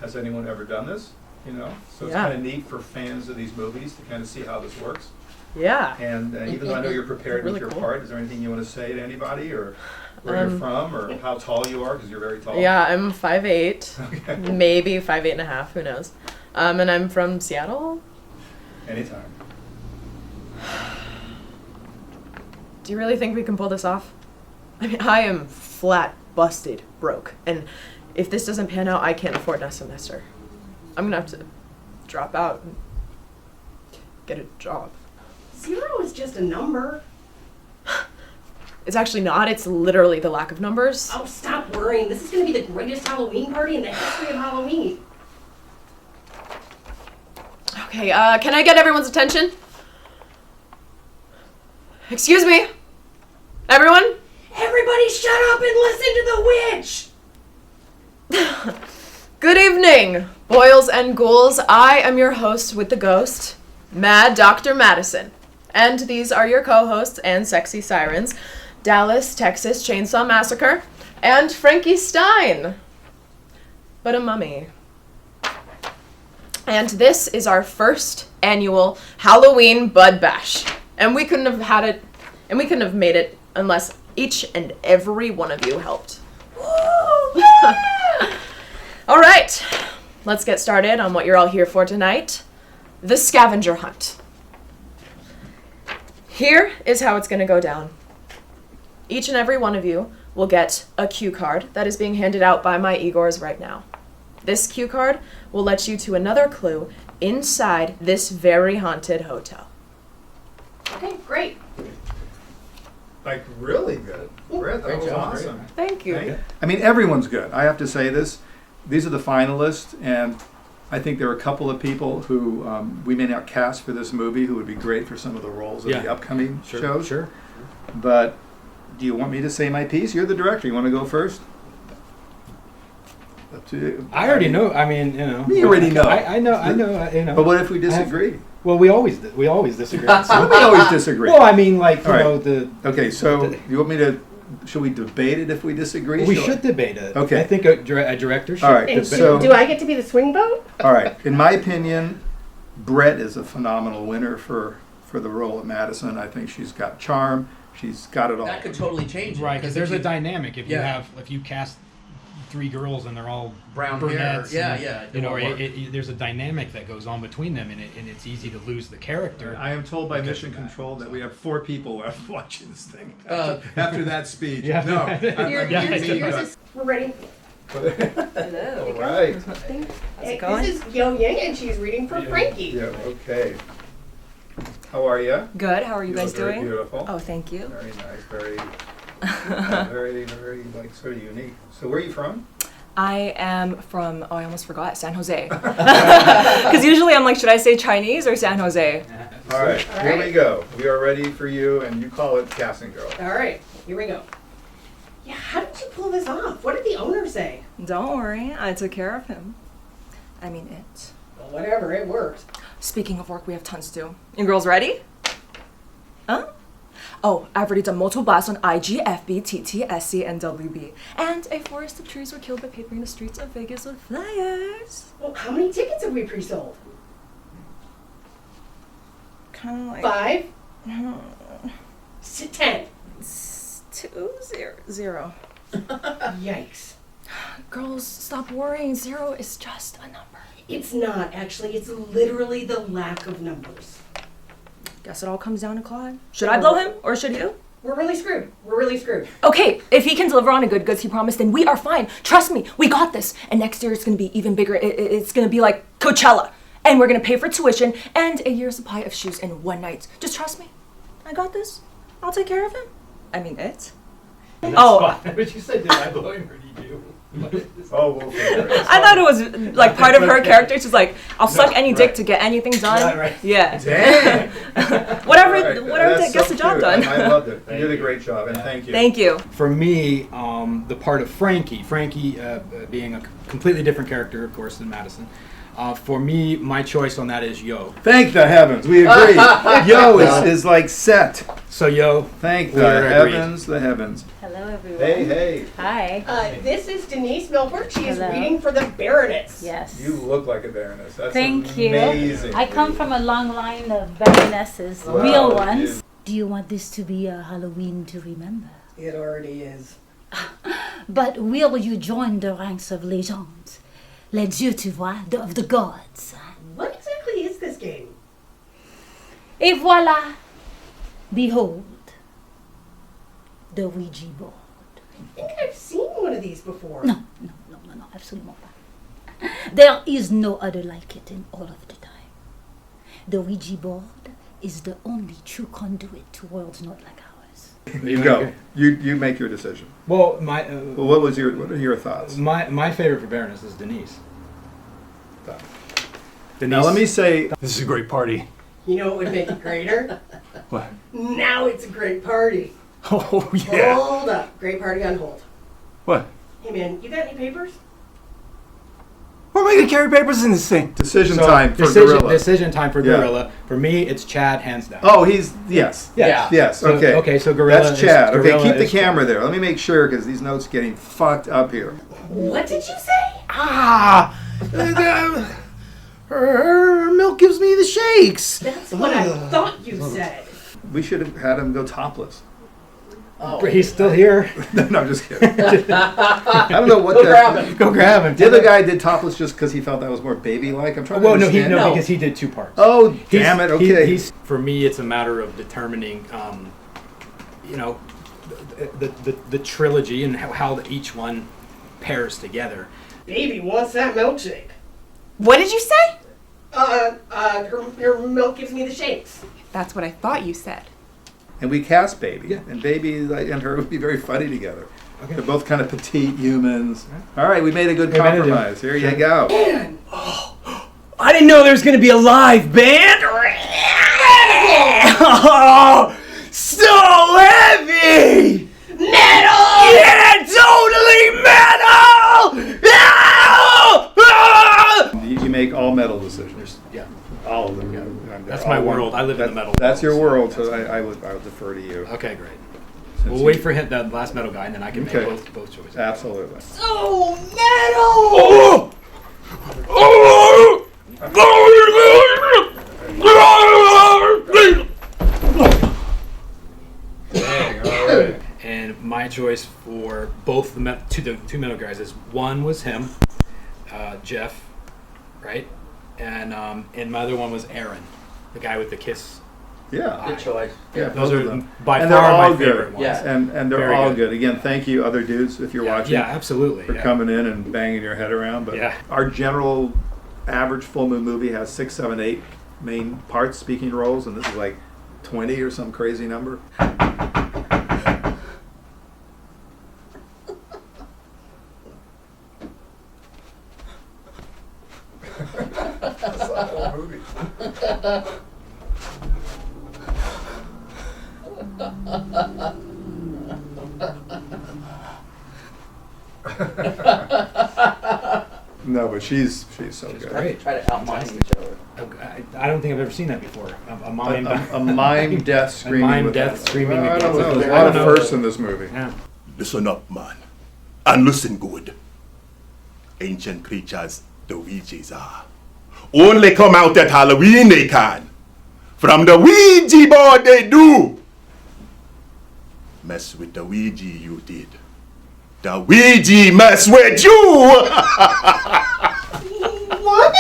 has anyone ever done this. So it's Yeah. kind of neat for fans of these movies to kind of see how this works. Yeah. And even though I know you're prepared Really with your cool. part, is there anything you want to say to anybody, or where you're from, or how tall you are, because you're very tall? Yeah, I'm 5'8", Okay. maybe 5'8 and a half, who knows. And I'm from Seattle. Anytime. Do you really think we can pull this off? I mean, I am flat busted broke, and if this doesn't pan out, I can't afford next semester. I'm gonna have to drop out and get a job. 0 is just a number. It's actually not. It's literally the lack of numbers. Oh, stop worrying. This is going to be the greatest Halloween party in the history of Halloween. Okay, can I get everyone's attention? Excuse me? Everyone? Everybody shut up and listen to the witch! Good evening, boils and ghouls. I am your host with the ghost, Mad Dr. Madison. And these are your co-hosts and sexy sirens, Dallas, Texas Chainsaw Massacre, and Frankie Stein. But a mummy. And this is our first annual Halloween Bud Bash. And we couldn't have had it, and we couldn't have made it unless each and every one of you helped. Woo! All right, let's get started on what you're all here for tonight. The scavenger hunt. Here is how it's going to go down. Each and every one of you will get a cue card that is being handed out by my Igors right now. This cue card will let you to another clue inside this very haunted hotel. Okay, great. Like, really good. Brett, that was awesome. Thank you. I mean, everyone's good. I have to say this. These are the finalists, and I think there are a couple of people who we may not cast for this movie who would be great for some of the roles of the upcoming shows. Sure. But do you want me to say my piece? You're the director. You want to go first? Up to you. I already know. I mean, you know. You already know. I know. You know. But what if we disagree? Well, we always disagree. So. We always disagree. Well, I mean, like, you All right. know, the... Okay, so you want me to... Should we debate it if we disagree? We should debate it. Okay. I think a director should All right, debate so- Do I get to be the swing vote? All right. In my opinion, Brett is a phenomenal winner for the role of Madison. I think she's got charm. She's got it all. That could totally change it. Right, because there's a dynamic if you Yeah. if you cast 3 girls and they're all Brown brunettes. hair. and, Yeah. You know, It won't work. there's a dynamic that goes on between them, and it's easy to lose the character. I am told by because Mission of that. Control that we have 4 people left watching this thing Uh, after that speech. Yeah. No, I'm We're ready. All right. This is Yo Ying, and she's reading for Frankie. Yeah. Okay. How are you? Good. How are you guys Very doing? beautiful. Oh, thank you. Very nice. Very, very, like, sort of unique. So, where are you from? I am from, I almost forgot, San Jose. Because usually I'm like, should I say Chinese or San Jose? All right. Here we go. We are ready for you, and you call it Casting Girl. All right, here we go. Yeah, how did you pull this off? What did the owner say? Don't worry, I took care of him. I mean it. Well, whatever, it worked. Speaking of work, we have tons to do. You girls ready? Huh? Oh, I've already done multiple blasts on IG, FB, TT, SC, and WB. And a forest of trees were killed by papering the streets of Vegas with flyers. Well, how many tickets have we pre-sold? Kind of like 5? 10. 0. Yikes. Girls, stop worrying. 0 is just a number. It's not, actually. It's literally the lack of numbers. Guess it all comes down to Claude. Should I blow him or should you? We're really screwed. We're really screwed. Okay, if he can deliver on a good goods he promised, then we are fine. Trust me, we got this. And next year it's going to be even bigger. It's going to be like Coachella. And we're going to pay for tuition and a year's supply of shoes in one night. Just trust me. I got this. I'll take care of him. I mean it. But you said, did I blow him or did you? Oh, well, I thought it was like part of her character. She's like, I'll suck any dick to get anything done. Right. Yeah. Dang. whatever That's gets so the job cute. done. I loved it. You did a great job, and thank you. Thank you. For me, the part of Frankie being a completely different character, of course, than Madison. For me, my choice on that is Yo. Thank the heavens. We agree. Yo is like set. So Yo, Thank we the are agreed. heavens, the heavens. Hello, everyone. Hey. Hi. This is Denise Milford. She is Hello. reading for the Baroness. Yes. You look like a baroness. That's Thank you. amazing. I come from a long line of baronesses, Wow, real you ones. do. Do you want this to be a Halloween to remember? It already is. But will you join the ranks of legends? Les dieux, tu vois, of the gods. What exactly is this game? Et voilà. Behold. The Ouija board. I think I've seen one of these before. No, absolument pas. There is no other like it in all of the time. The Ouija board is the only true conduit to worlds not like ours. You go. You make your decision. Well, Well, what are your thoughts? my favorite for Baroness is Denise. Now let me say, this is a great party. You know what would make it greater? What? Now it's a great party. Oh yeah. Hold up. Great party on hold. What? Hey man, you got any papers? Where am I gonna carry papers in this thing? Decision time for Gorilla. Decision time for Yeah. Gorilla. For me, it's Chad, hands down. Oh, yes. Yeah. Yes. So- Okay. okay, so Gorilla That's is- Chad. Okay, Gorilla keep the is camera Chad. there. Let me make sure because these notes are getting fucked up here. What did you say? Her milk gives me the shakes. That's what I thought you said. We should have had him go topless. Oh. He's still here. No, I'm just kidding. I don't know what. Go grab him. Go grab him. The other guy did topless just because he felt that was more baby-like. I'm trying to Well, no, understand. because he did two parts. Oh, damn it. Okay. For me, it's a matter of determining, the trilogy and how each one pairs together. Baby wants that milkshake. What did you say? Her milk gives me the shakes. That's what I thought you said. And we cast Baby, and Baby and her would be very funny together. Okay. They're both kind of petite humans. All right, we made a good We made it, compromise. Here you go. I didn't know there was going to be a live band. Oh, so heavy. Metal! Yeah, totally metal. You make all metal decisions. Yeah. All of them. That's my world. I live in the metal That's your world, world, so I would defer to you. Okay, great. Since We'll wait for him, the last metal guy, and then I can Okay. make both choices. Absolutely. So metal! Oh! And my choice for both the two metal guys is one was him, Jeff, right, and my other one was Aaron, the guy with the kiss. Yeah. Good choice. Yeah, Those both are of them. by and far they're all my favorite good. ones. Yeah. And they're Very all good. good. Again, thank you, other dudes, if you're watching. Yeah, absolutely. For yeah. coming in and banging your head around. But Yeah. our general average full moon movie has 6, 7, 8 main parts, speaking roles, and this is like 20 or some crazy number. That's the whole movie. No, but she's so good. Great. Try to outmime each other. I don't think I've ever seen that before. A mime, A mime death screaming. mime with death that. screaming I don't with know. that. There's a I lot of don't know. firsts in this movie. Yeah. Listen up, man, and listen good. Ancient creatures, the Ouija's are. Only come out at Halloween they can. From the Ouija board they do. Mess with the Ouija you did. The Ouija mess with you. What?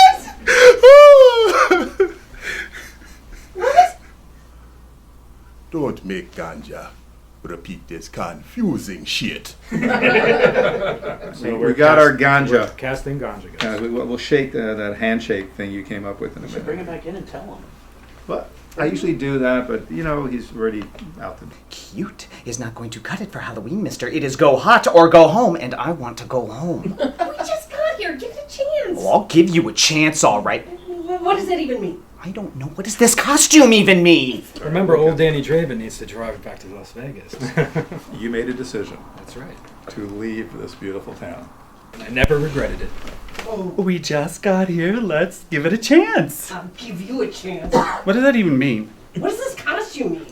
Don't make ganja repeat this confusing shit. We got our ganja. We're casting ganja. Guys. We'll shake that handshake thing you came up with in a minute. Bring him back in and tell him. But I usually do that, but he's already out there. Cute is not going to cut it for Halloween, mister. It is go hot or go home, and I want to go home. We just got here. Give it a chance. Well, I'll give you a chance, all right. What does that even mean? I don't know. What does this costume even mean? Remember, old Danny Draven needs to drive back to Las Vegas. You made a decision. That's right. To leave this beautiful town. And I never regretted it. We just got here. Let's give it a chance. I'll give you a chance. What does that even mean? What does this costume mean?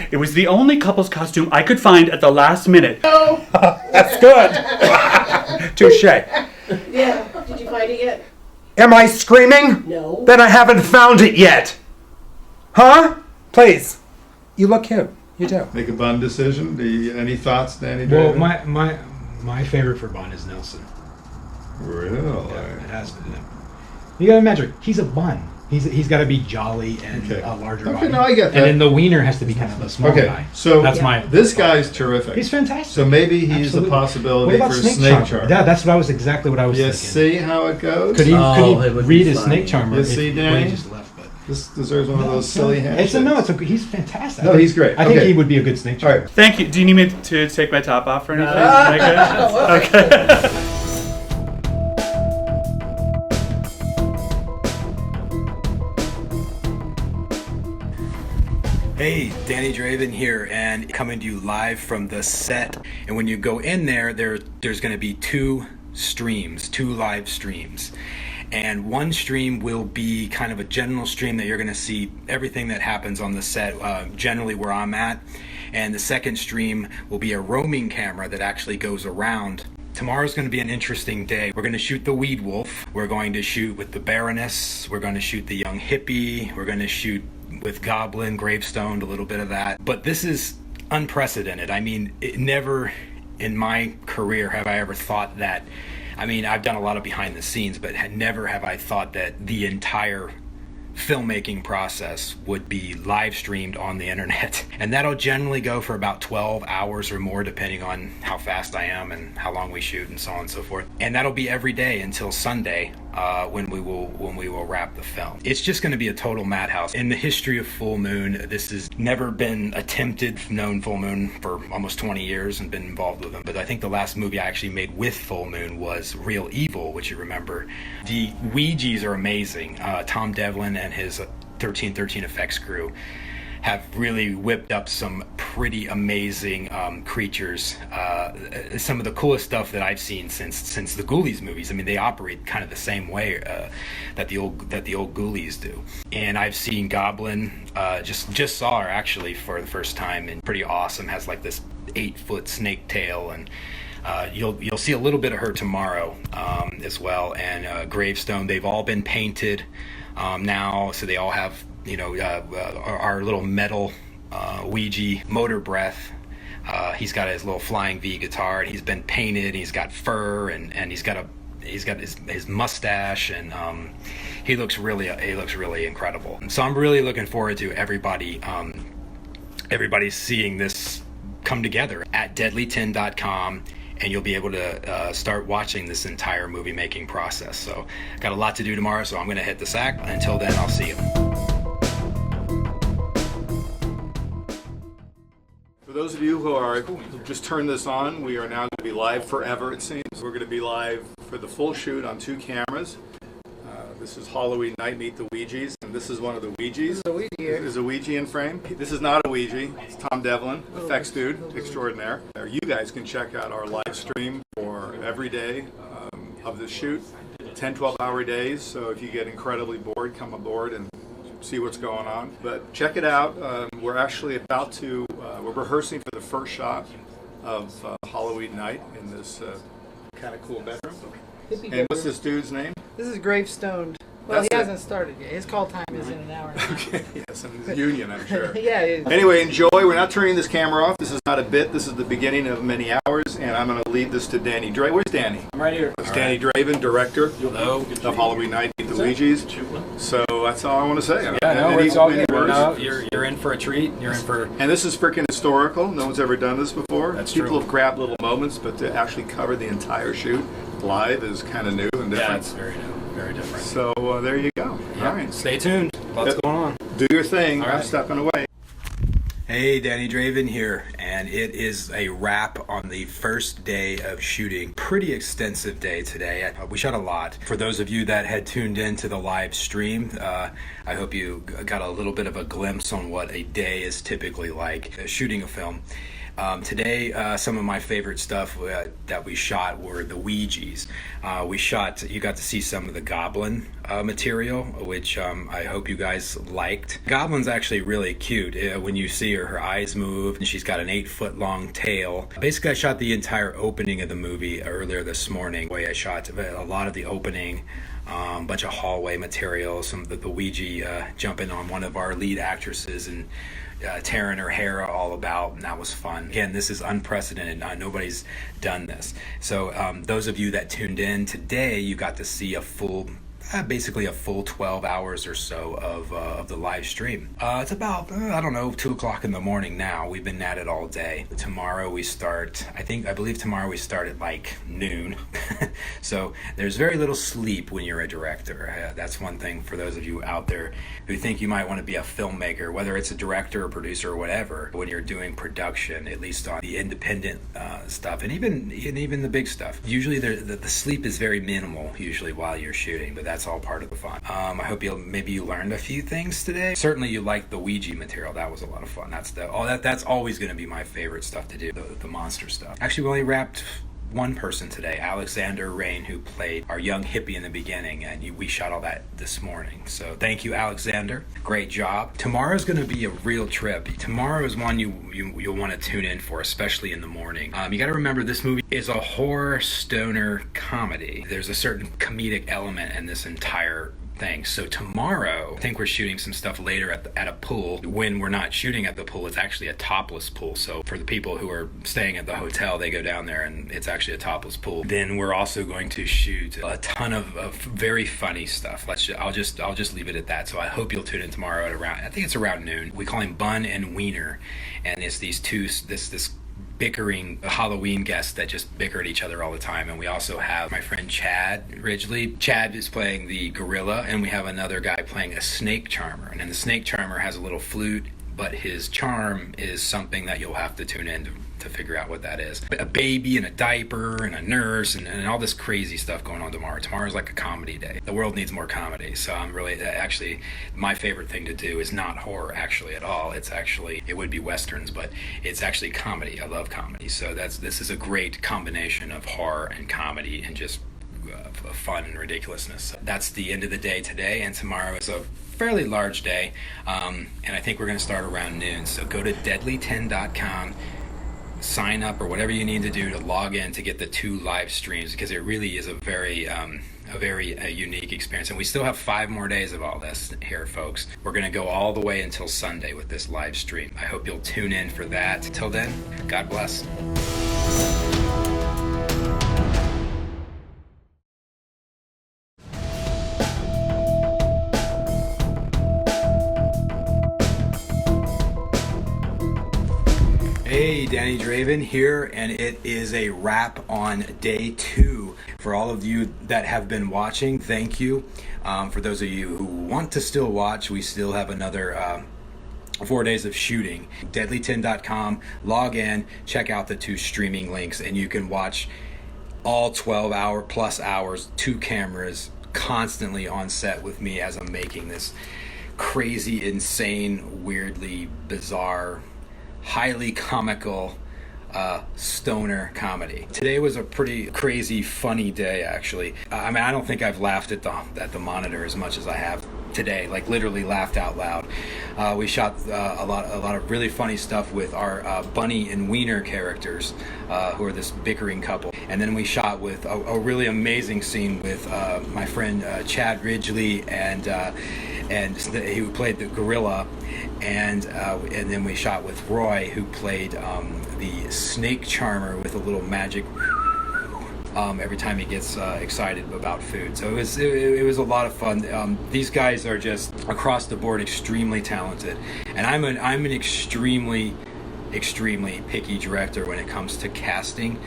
It was the only couple's costume I could find at the last minute. Oh. That's good. Touche. Yeah. Did you find it yet? Am I screaming? No. Then I haven't found it yet. Huh? Please. You look cute. You do. Make a Bun decision. Any thoughts, Danny? Well, Draven? my favorite for Bun is Nelson. Really? Yeah, it has been him. You gotta imagine, he's a Bun. He's got to be jolly and a larger body. Okay, no, I get that. And then the wiener has to be kind of a small guy. So that's this guy's terrific. He's fantastic. So maybe he's Absolutely. the possibility What about for Snake Snake Charmer? Charmer. Yeah, that's what I was exactly what I was You thinking. see how it goes? Could he it would read be his funny. Snake Charmer? You see, if Danny? he just left, but. This deserves one of those silly handshakes. He's fantastic. No, he's great. I think Okay. he would be a good snake. All right. Thank you. Do you need me to take my top off or anything? Am I good? Okay. Hey, Danny Draven here, and coming to you live from the set. And when you go in there's going to be two live streams. And one stream will be kind of a general stream that you're going to see everything that happens on the set, generally where I'm at. And the second stream will be a roaming camera that actually goes around. Tomorrow's going to be an interesting day. We're going to shoot the Weed Wolf. We're going to shoot with the Baroness. We're going to shoot the Young Hippie. We're going to shoot with Goblin, Gravestone, a little bit of that. But this is unprecedented. I mean, never in my career have I ever thought that. I mean, I've done a lot of behind the scenes, but never have I thought that the entire filmmaking process would be live streamed on the internet. And that'll generally go for about 12 hours or more, depending on how fast I am and how long we shoot and so on and so forth. And that'll be every day until Sunday, when we will wrap the film. It's just going to be a total madhouse. In the history of Full Moon, this has never been attempted. Known Full Moon for almost 20 years and been involved with them. But I think the last movie I actually made with Full Moon was Real Evil, which you remember. The Ouija's are amazing. Tom Devlin and his 1313 effects crew have really whipped up some pretty amazing creatures. Some of the coolest stuff that I've seen since the Ghoulies movies. I mean, they operate kind of the same way that the old Ghoulies do. And I've seen Goblin. Just saw her actually for the first time, and pretty awesome. Has like this 8-foot snake tail, and you'll see a little bit of her tomorrow as well. And Gravestone. They've all been painted now, so they all have, our little metal Ouija Motor Breath. He's got his little Flying V guitar, and he's been painted. He's got fur, and he's got his mustache, and he looks really incredible. So I'm really looking forward to everybody seeing this come together at deadly10.com. And you'll be able to start watching this entire movie making process. So got a lot to do tomorrow, so I'm going to hit the sack. Until then, I'll see you. For those of you who just turned this on, we are now going to be live forever, it seems. We're going to be live for the full shoot on 2 cameras. This is Halloween Night Meet the Ouija's, and this is one of the Ouija's. There's a Ouija in frame. This is not a Ouija. It's Tom Devlin, effects dude extraordinaire. You guys can check out our live stream for every day of the shoot, 10, 12-hour days. So if you get incredibly bored, come aboard and see what's going on. But check it out. We're actually we're rehearsing for the first shot of Halloween Night in this kind of cool bedroom. And what's this dude's name? This is Gravestone. Well, he hasn't started yet. His call time is in an hour and a half. Okay, yes, and the union, I'm sure. Yeah. Anyway, enjoy. We're not turning this camera off. This is not a bit. This is the beginning of many hours, and I'm going to lead this to Danny Draven. Where's Danny? I'm right here. It's Danny Draven, director of Halloween Night Meet the Ouija's. So that's all I want to say. It's all good. No, you're in for a treat. You're in for. And this is freaking historical. No one's ever done this before. That's People true. have grabbed little moments, but to actually cover the entire shoot live is kind of new and different. Yeah, it's very new. Very different. So there you go. Yeah. All right. Stay tuned. Lots going on. Do your thing. All I'm right. stepping away. Hey, Danny Draven here, and it is a wrap on the first day of shooting. Pretty extensive day today. We shot a lot. For those of you that had tuned in to the live stream, I hope you got a little bit of a glimpse on what a day is typically like shooting a film. Today, some of my favorite stuff that we shot were the Ouija's. You got to see some of the Goblin material, which I hope you guys liked. Goblin's actually really cute. When you see her eyes move, and she's got an 8-foot long tail. Basically, I shot the entire opening of the movie earlier this morning. I shot a lot of the opening, bunch of hallway material, some of the Ouija jumping on one of our lead actresses and tearing her hair all about, and that was fun. Again, this is unprecedented. Nobody's done this. So those of you that tuned in today, you got to see a full basically a full 12 hours or so of the live stream. It's about, I don't know, 2 o'clock in the morning now. We've been at it all day. Tomorrow we start, I believe tomorrow we start at like noon. So there's very little sleep when you're a director. That's one thing for those of you out there who think you might want to be a filmmaker, whether it's a director or producer or whatever. When you're doing production, at least on the independent stuff, and even the big stuff, usually the sleep is very minimal usually while you're shooting, but that's all part of the fun. I hope maybe you learned a few things today. Certainly you liked the Ouija material. That was a lot of fun. That's always going to be my favorite stuff to do, the monster stuff. Actually, we only wrapped one person today, Alexander Rain, who played our young hippie in the beginning, and we shot all that this morning. So thank you, Alexander. Great job. Tomorrow's going to be a real trip. Tomorrow is one you'll want to tune in for, especially in the morning. You got to remember, this movie is a horror stoner comedy. There's a certain comedic element in this entire thing. So tomorrow, I think we're shooting some stuff later at a pool. When we're not shooting at the pool, it's actually a topless pool. So for the people who are staying at the hotel, they go down there and it's actually a topless pool. Then we're also going to shoot a ton of very funny stuff. I'll just leave it at that. So I hope you'll tune in tomorrow at around, I think it's around noon. We call him Bun and Wiener, and it's these two, this bickering Halloween guests that just bicker at each other all the time. And we also have my friend Chad Ridgely. Chad is playing the gorilla, and we have another guy playing a snake charmer. And then the snake charmer has a little flute, but his charm is something that you'll have to tune in to figure out what that is. A baby and a diaper and a nurse and all this crazy stuff going on tomorrow. Tomorrow's like a comedy day. The world needs more comedy. So I'm really, actually, my favorite thing to do is not horror actually at all. It's actually, it would be Westerns, but it's actually comedy. I love comedy. So this is a great combination of horror and comedy and just fun and ridiculousness. That's the end of the day today, and tomorrow is a fairly large day, and I think we're going to start around noon. So go to deadly10.com, sign up or whatever you need to do to log in to get the 2 live streams, because it really is a very unique experience. And we still have 5 more days of all this here, folks. We're going to go all the way until Sunday with this live stream. I hope you'll tune in for that. Till then, God bless. Hey, Danny Draven here, and it is a wrap on day 2. For all of you that have been watching, thank you. For those of you who want to still watch, we still have another 4 days of shooting. Deadly10.com, log in, check out the 2 streaming links, and you can watch all 12 plus hours, 2 cameras, constantly on set with me as I'm making this crazy, insane, weirdly bizarre, highly comical stoner comedy. Today was a pretty crazy, funny day, actually. I mean, I don't think I've laughed at the monitor as much as I have today. Like, literally laughed out loud. We shot a lot of really funny stuff with our Bunny and Wiener characters, who are this bickering couple. And then we shot with a really amazing scene with my friend Chad Ridgely and who played the gorilla, and then we shot with Roy, who played the snake charmer with a little magic every time he gets excited about food. So it was a lot of fun. These guys are just across the board extremely talented, and I'm an extremely picky director when it comes to casting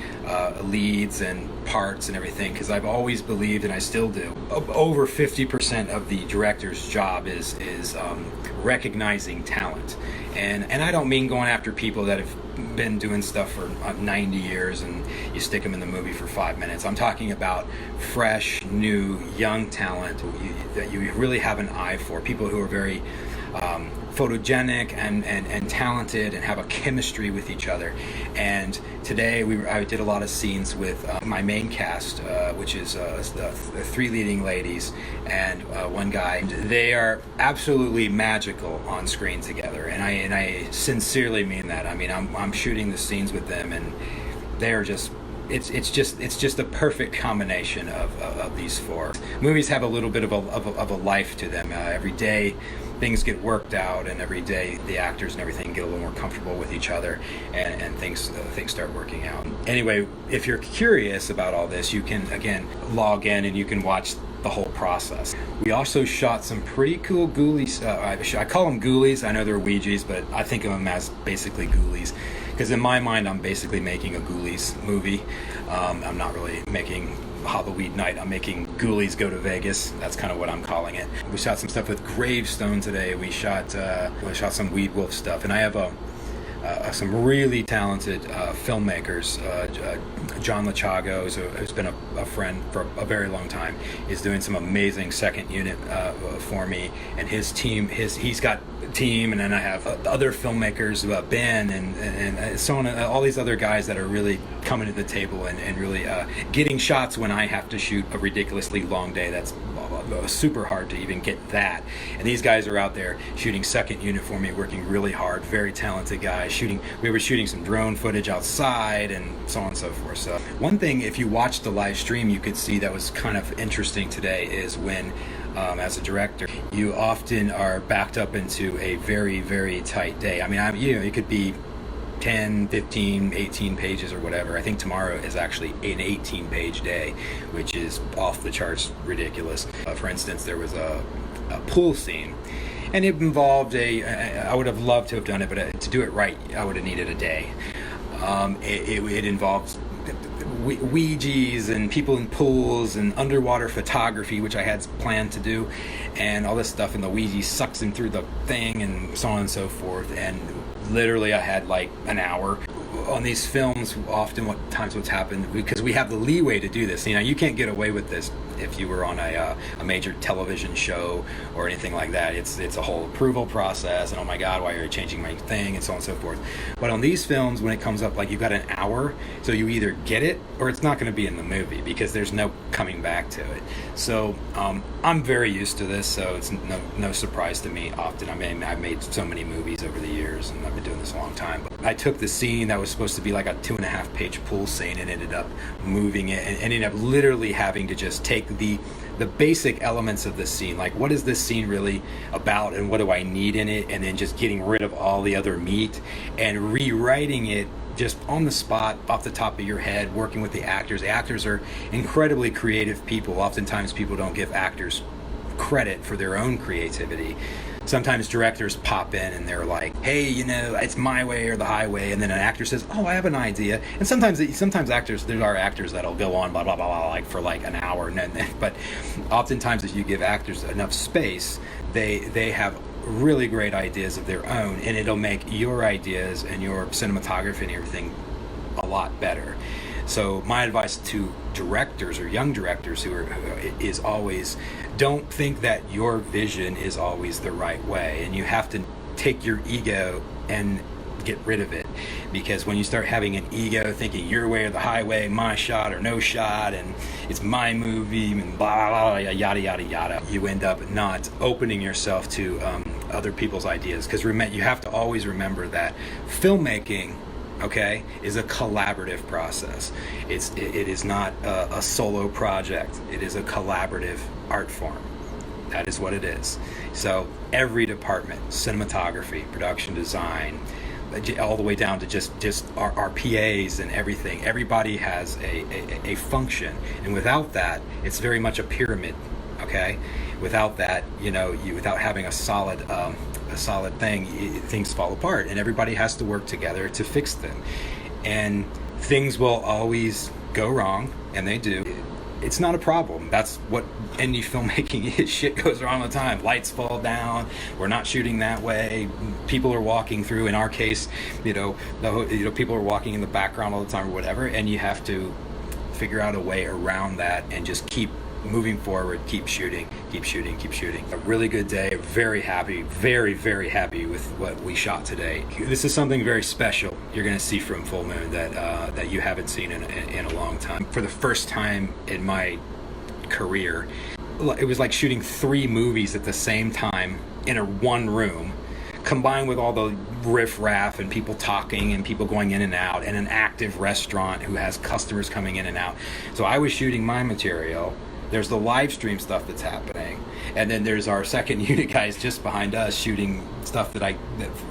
leads and parts and everything, because I've always believed, and I still do, over 50% of the director's job is recognizing talent. And I don't mean going after people that have been doing stuff for 90 years and you stick them in the movie for 5 minutes. I'm talking about fresh, new, young talent that you really have an eye for, people who are very photogenic and talented and have a chemistry with each other. And today I did a lot of scenes with my main cast, which is the 3 leading ladies and one guy. They are absolutely magical on screen together, and I sincerely mean that. I mean, I'm shooting the scenes with them, and they're just. It's just a perfect combination of these 4. Movies have a little bit of a life to them. Every day things get worked out, and every day the actors and everything get a little more comfortable with each other, and things start working out. Anyway, if you're curious about all this, you can again log in and you can watch the whole process. We also shot some pretty cool ghoulies. I call them ghoulies. I know they're Ouijas, but I think of them as basically ghoulies, because in my mind I'm basically making a ghoulies movie. I'm not really making Halloween Night. I'm making Ghoulies Go to Vegas. That's kind of what I'm calling it. We shot some stuff with Gravestone today. We shot some Weed Wolf stuff, and I have some really talented filmmakers. John Lachago, who's been a friend for a very long time, is doing some amazing second unit for me, and his team. He's got a team, and then I have other filmmakers, Ben and so on, all these other guys that are really coming to the table and really getting shots when I have to shoot a ridiculously long day. That's super hard to even get that, and these guys are out there shooting second unit for me, working really hard. Very talented guys. We were shooting some drone footage outside and so on and so forth. So one thing, if you watched the live stream, you could see that was kind of interesting today is when as a director, you often are backed up into a very, very tight day. I mean, it could be 10, 15, 18 pages or whatever. I think tomorrow is actually an 18-page day, which is off the charts ridiculous. For instance, there was a pool scene, and it involved I would have loved to have done it, but to do it right, I would have needed a day. It involved Ouijas and people in pools and underwater photography, which I had planned to do, and all this stuff, and the Ouija sucks him through the thing and so on and so forth. And literally I had like an hour. On these films, often what's happened, because we have the leeway to do this. You can't get away with this if you were on a major television show or anything like that. It's a whole approval process, and oh my God, why are you changing my thing, and so on and so forth. But on these films, when it comes up, like, you've got an hour, so you either get it or it's not going to be in the movie, because there's no coming back to it. So I'm very used to this, so it's no surprise to me often. I mean, I've made so many movies over the years, and I've been doing this a long time. But I took the scene that was supposed to be like a 2.5-page pool scene and ended up moving it, and ended up literally having to just take the basic elements of the scene, like what is this scene really about and what do I need in it, and then just getting rid of all the other meat and rewriting it just on the spot, off the top of your head, working with the actors. The actors are incredibly creative people. Oftentimes people don't give actors credit for their own creativity. Sometimes directors pop in and they're like, hey, it's my way or the highway, and then an actor says, oh, I have an idea. And sometimes actors, there are actors that'll go on blah blah blah blah, like for like an hour, but oftentimes if you give actors enough space, they have really great ideas of their own, and it'll make your ideas and your cinematography and everything a lot better. So my advice to directors or young directors is always, don't think that your vision is always the right way, and you have to take your ego and get rid of it, because when you start having an ego, thinking your way or the highway, my shot or no shot, and it's my movie and blah blah blah, yada yada yada, you end up not opening yourself to other people's ideas. Because you have to always remember that filmmaking, okay, is a collaborative process. It is not a solo project. It is a collaborative art form. That is what it is. So every department, cinematography, production design, all the way down to just our PAs and everything, everybody has a function, and without that, it's very much a pyramid. Okay, without that, without having a solid thing, things fall apart, and everybody has to work together to fix them. And things will always go wrong, and they do. It's not a problem. That's what indie filmmaking is. Shit goes wrong all the time. Lights fall down. We're not shooting that way. People are walking through. In our case, people are walking in the background all the time or whatever, and you have to figure out a way around that and just keep moving forward, keep shooting. A really good day. Very happy, very, very happy with what we shot today. This is something very special you're going to see from Full Moon that you haven't seen in a long time. For the first time in my career, it was like shooting 3 movies at the same time in one room, combined with all the riff-raff and people talking and people going in and out, and an active restaurant who has customers coming in and out. So I was shooting my material There's the live stream stuff that's happening, and then there's our second unit guys just behind us shooting stuff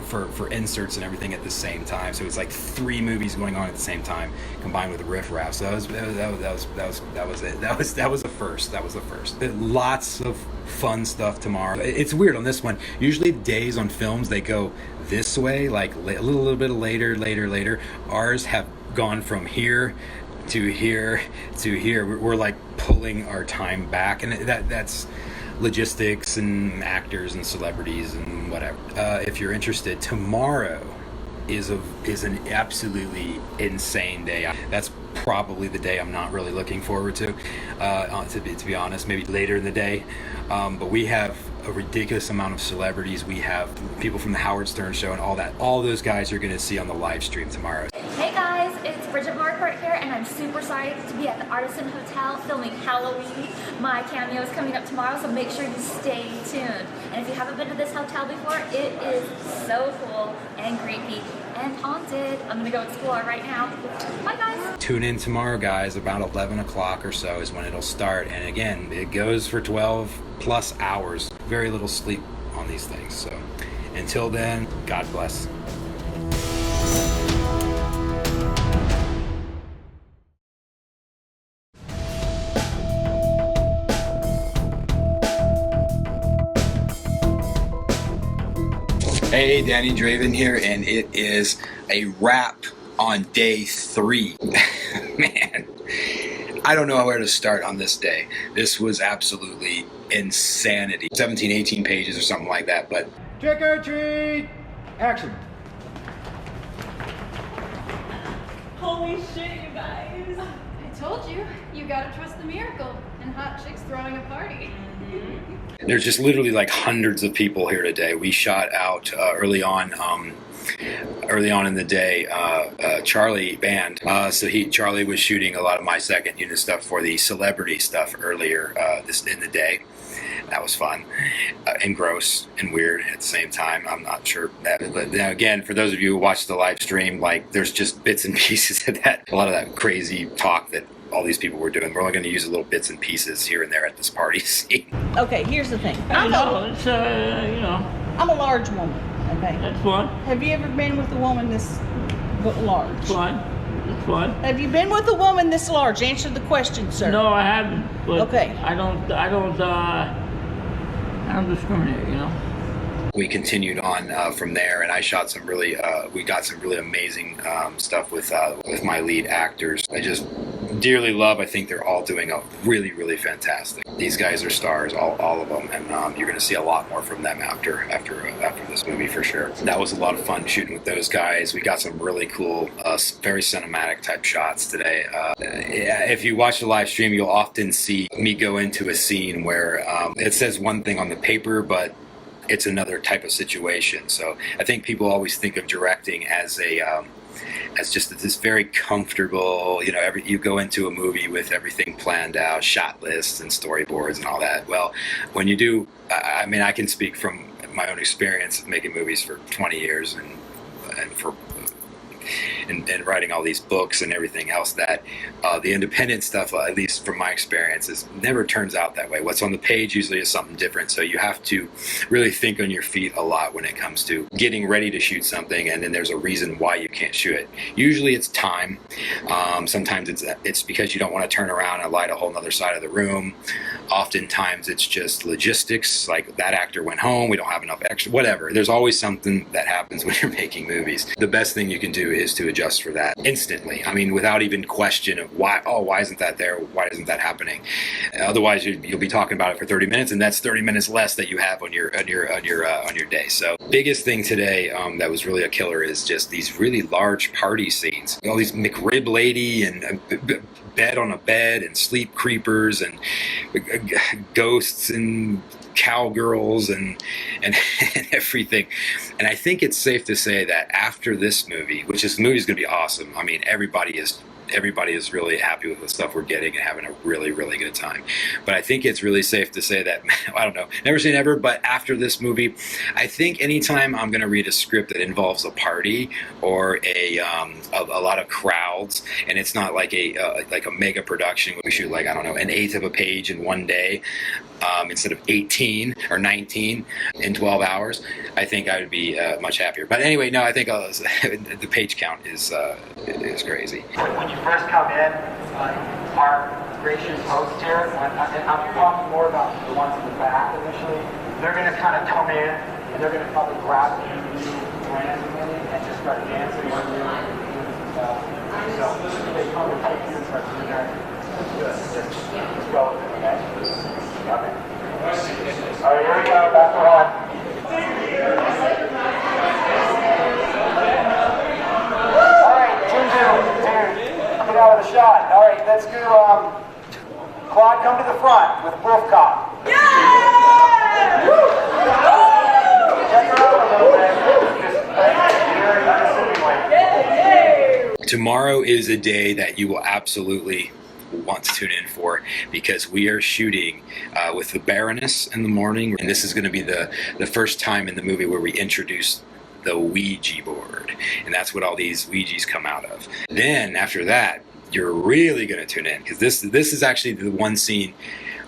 for inserts and everything at the same time. So it's like 3 movies going on at the same time, combined with a riff raff. So that was it. That was a first. That was the first. Lots of fun stuff tomorrow. It's weird on this one. Usually days on films they go this way, like a little bit later. Ours have gone from here to here to here. We're like pulling our time back, and that's logistics and actors and celebrities and whatever. If you're interested, tomorrow is an absolutely insane day. That's probably the day I'm not really looking forward to be honest. Maybe later in the day, but we have a ridiculous amount of celebrities. We have people from the Howard Stern Show and all that. All those guys are going to see on the live stream tomorrow. Hey guys, it's Bridget Marquardt here, and I'm super excited to be at the Artisan Hotel filming Halloween. My cameo is coming up tomorrow, so make sure you stay tuned. And if you haven't been to this hotel before, it is so cool and creepy and haunted. I'm gonna go explore right now. Bye guys. Tune in tomorrow, guys. About 11 o'clock or so is when it'll start. And again, it goes for 12 plus hours. Very little sleep on these things. So until then, God bless. Hey, Danny Draven here, and it is a wrap on day 3. Man, I don't know where to start on this day. This was absolutely insanity. 17, 18 pages or something like that, but... Trick or treat! Action. Holy shit, you guys. I told you, you gotta trust the miracle and hot chicks throwing a party. There's just literally like hundreds of people here today. We shot out early on in the day, Charlie band. Charlie was shooting a lot of my second unit stuff for the celebrity stuff earlier in the day. That was fun and gross and weird at the same time. I'm not sure that, but now again, for those of you who watch the live stream, like there's just bits and pieces of that, a lot of that crazy talk that all these people were doing. We're only going to use little bits and pieces here and there at this party scene. Okay, here's the thing. I'm a large woman. Okay. That's fun. Have you ever been with a woman this large? It's fun. It's fun. Have you been with a woman this large? Answer the question, sir. No, I haven't. But okay. I don't discriminate, you know. We continued on from there, and I shot some really, we got some really amazing stuff with my lead actors. I just dearly love. I think they're all doing a really, really fantastic. These guys are stars, all of them, and you're going to see a lot more from them after this movie for sure. That was a lot of fun shooting with those guys. We got some really cool, very cinematic type shots today. If you watch the live stream, you'll often see me go into a scene where it says one thing on the paper, but it's another type of situation. So I think people always think of directing as just this very comfortable, you go into a movie with everything planned out, shot lists and storyboards and all that. Well, when you do, I mean, I can speak from my own experience of making movies for 20 years and writing all these books and everything else, that the independent stuff, at least from my experience, never turns out that way. What's on the page usually is something different, so you have to really think on your feet a lot when it comes to getting ready to shoot something, and then there's a reason why you can't shoot it. Usually it's time. Sometimes it's because you don't want to turn around and light a whole other side of the room. Oftentimes it's just logistics, like that actor went home, we don't have enough extra, whatever. There's always something that happens when you're making movies. The best thing you can do is to adjust for that instantly. I mean, without even question of why isn't that there? Why isn't that happening? Otherwise, you'll be talking about it for 30 minutes, and that's 30 minutes less that you have on your day. So, biggest thing today that was really a killer is just these really large party scenes. All these McRib lady and bed on a bed and sleep creepers and ghosts and cowgirls and everything. And I think it's safe to say that after this movie, which this movie is going to be awesome. I mean, everybody is everybody is really happy with the stuff we're getting and having a really, really good time. But I think it's really safe to say that, I don't know, never say never, but after this movie, I think anytime I'm going to read a script that involves a party or a lot of crowds, and it's not like a mega production where we shoot like, I don't know, an eighth of a page in one day, instead of 18 or 19 in 12 hours, I think I would be much happier. But anyway, no, I think the page count is crazy. When you first come in, our gracious host here, and I'm talking more about the ones in the back initially, they're going to kind of come in and they're going to probably grab you randomly and just start dancing with you. So they come and take you and start doing that. Good. Just go with it, okay? Okay. All right, here we go. Back to one. All right, two. Get out of the shot. All right, let's do Quad, come to the front with Wolf Cop. Yeah! Check her out a little bit. Just very unassumingly. Tomorrow is a day that you will absolutely want to tune in for, because we are shooting with the Baroness in the morning, and this is going to be the first time in the movie where we introduce the Ouija board, and that's what all these Ouijas come out of. Then after that, you're really going to tune in, because this is actually the one scene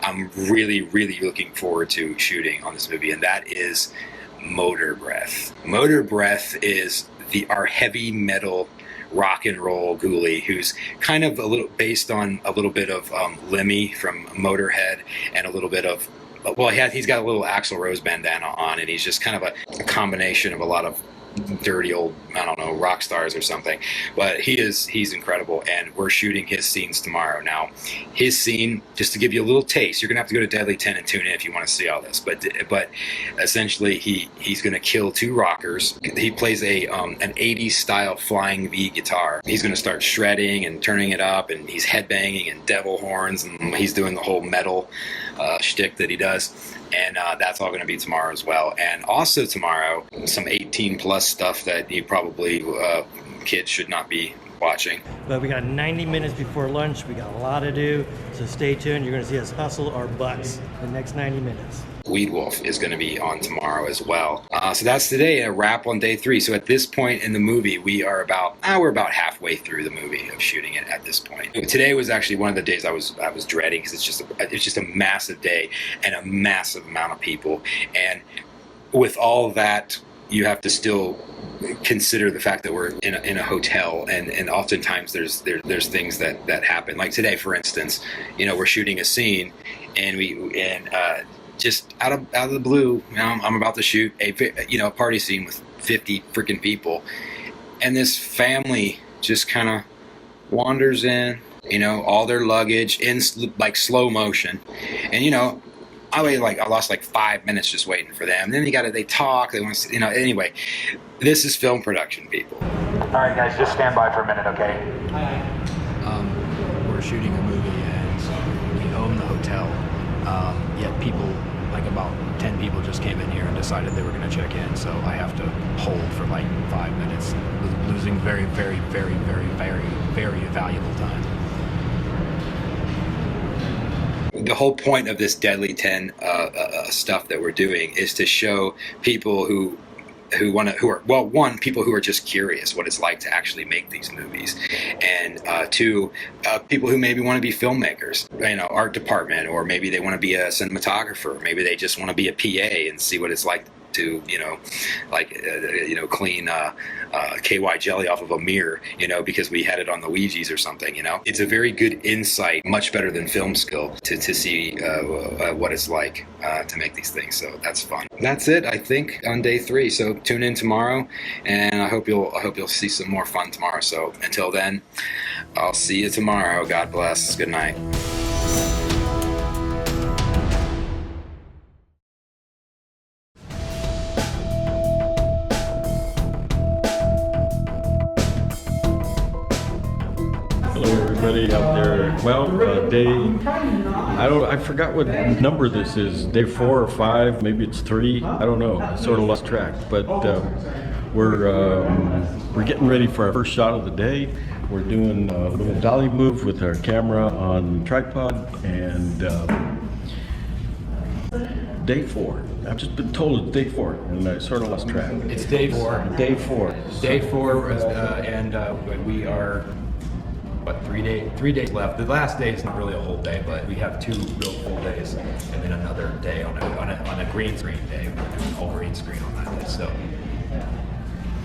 I'm really, really looking forward to shooting on this movie, and that is Motor Breath. Motor Breath is our heavy metal rock and roll ghoulie, who's kind of a little based on a little bit of Lemmy from Motorhead, and a little bit of, well, he's got a little Axl Rose bandana on, and he's just kind of a combination of a lot of dirty old, I don't know, rock stars or something. But he's incredible, and we're shooting his scenes tomorrow. Now, his scene, just to give you a little taste, you're gonna have to go to Deadly 10 and tune in if you want to see all this. But essentially, he's gonna kill two rockers. He plays an 80s style flying V guitar. He's gonna start shredding and turning it up, and he's headbanging and devil horns, and he's doing the whole metal shtick that he does. And that's all going to be tomorrow as well. And also tomorrow, some 18 plus stuff that you probably kids should not be watching. But we got 90 minutes before lunch. We got a lot to do, so stay tuned. You're going to see us hustle our butts the next 90 minutes. Weed Wolf is going to be on tomorrow as well. So that's today, a wrap on day 3. So at this point in the movie, we're about halfway through the movie of shooting it at this point. Today was actually one of the days I was dreading, because it's just a massive day and a massive amount of people. And with all that, you have to still consider the fact that we're in a hotel, and oftentimes there's things that happen. Like today, for instance, we're shooting a scene, and just out of the blue, I'm about to shoot a party scene with 50 freaking people, and this family just kind of wanders in, all their luggage in like slow motion, and I lost like 5 minutes just waiting for them. Then they talk, they want to, anyway, this is film production, people. All right, guys, just stand by for a minute, okay? We're shooting a movie, and we own the hotel, yet people, like about 10 people just came in here and decided they were going to check in, so I have to hold for like 5 minutes, losing very, very, very, very, very, very valuable time. The whole point of this Deadly 10 stuff that we're doing is to show people who are people who are just curious what it's like to actually make these movies, and two, people who maybe want to be filmmakers, art department, or maybe they want to be a cinematographer, maybe they just want to be a PA and see what it's like to clean KY jelly off of a mirror, because we had it on the Ouijas or something. It's a very good insight, much better than film skill, to see what it's like to make these things. So that's fun. That's it, I think, on day 3. So tune in tomorrow, and I hope you'll see some more fun tomorrow. So until then, I'll see you tomorrow. God bless. Good night. Everybody out there, I forgot what number this is, day 4 or 5, maybe it's 3, I don't know, sort of lost track, but we're getting ready for our first shot of the day. We're doing a little dolly move with our camera on tripod, and day 4. I've just been told it's day 4, and I sort of lost track. It's day 4. Day 4. Day 4, and we are, what, 3 days left. The last day is not really a whole day, but we have 2 real full days, and then another day on a green screen day. We're doing all green screen on that day. So.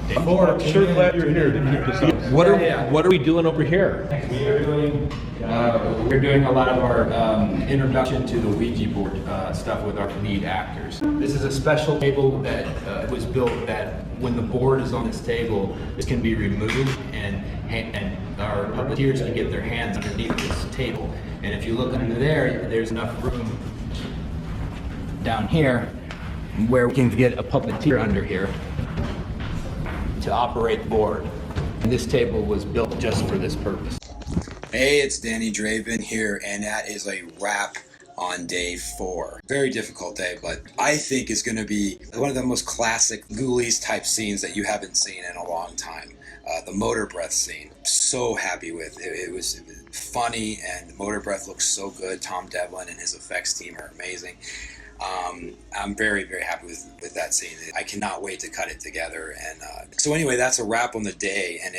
Day 4. I'm sure glad you're here to keep this up. What are we doing over here? We're doing a lot of our introduction to the Ouija board stuff with our lead actors. This is a special table that was built that when the board is on this table, this can be removed and our puppeteers can get their hands underneath this table. And if you look under there, there's enough room down here where we can get a puppeteer under here to operate the board. And this table was built just for this purpose. Hey, it's Danny Draven here, and that is a wrap on day 4. Very difficult day, but I think it's going to be one of the most classic Ghoulies type scenes that you haven't seen in a long time. The motor breath scene. So happy with it. It was funny, and the motor breath looks so good. Tom Devlin and his effects team are amazing. I'm very, very happy with that scene. I cannot wait to cut it together. And so anyway, that's a wrap on the day, and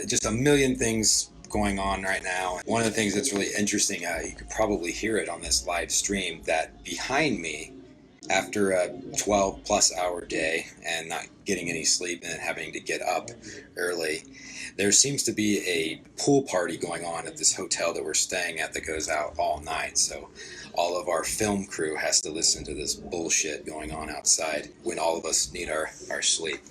just a million things going on right now. One of the things that's really interesting, you could probably hear it on this live stream, that behind me, after a 12-plus hour day and not getting any sleep and having to get up early, there seems to be a pool party going on at this hotel that we're staying at that goes out all night. So all of our film crew has to listen to this bullshit going on outside when all of us need our sleep.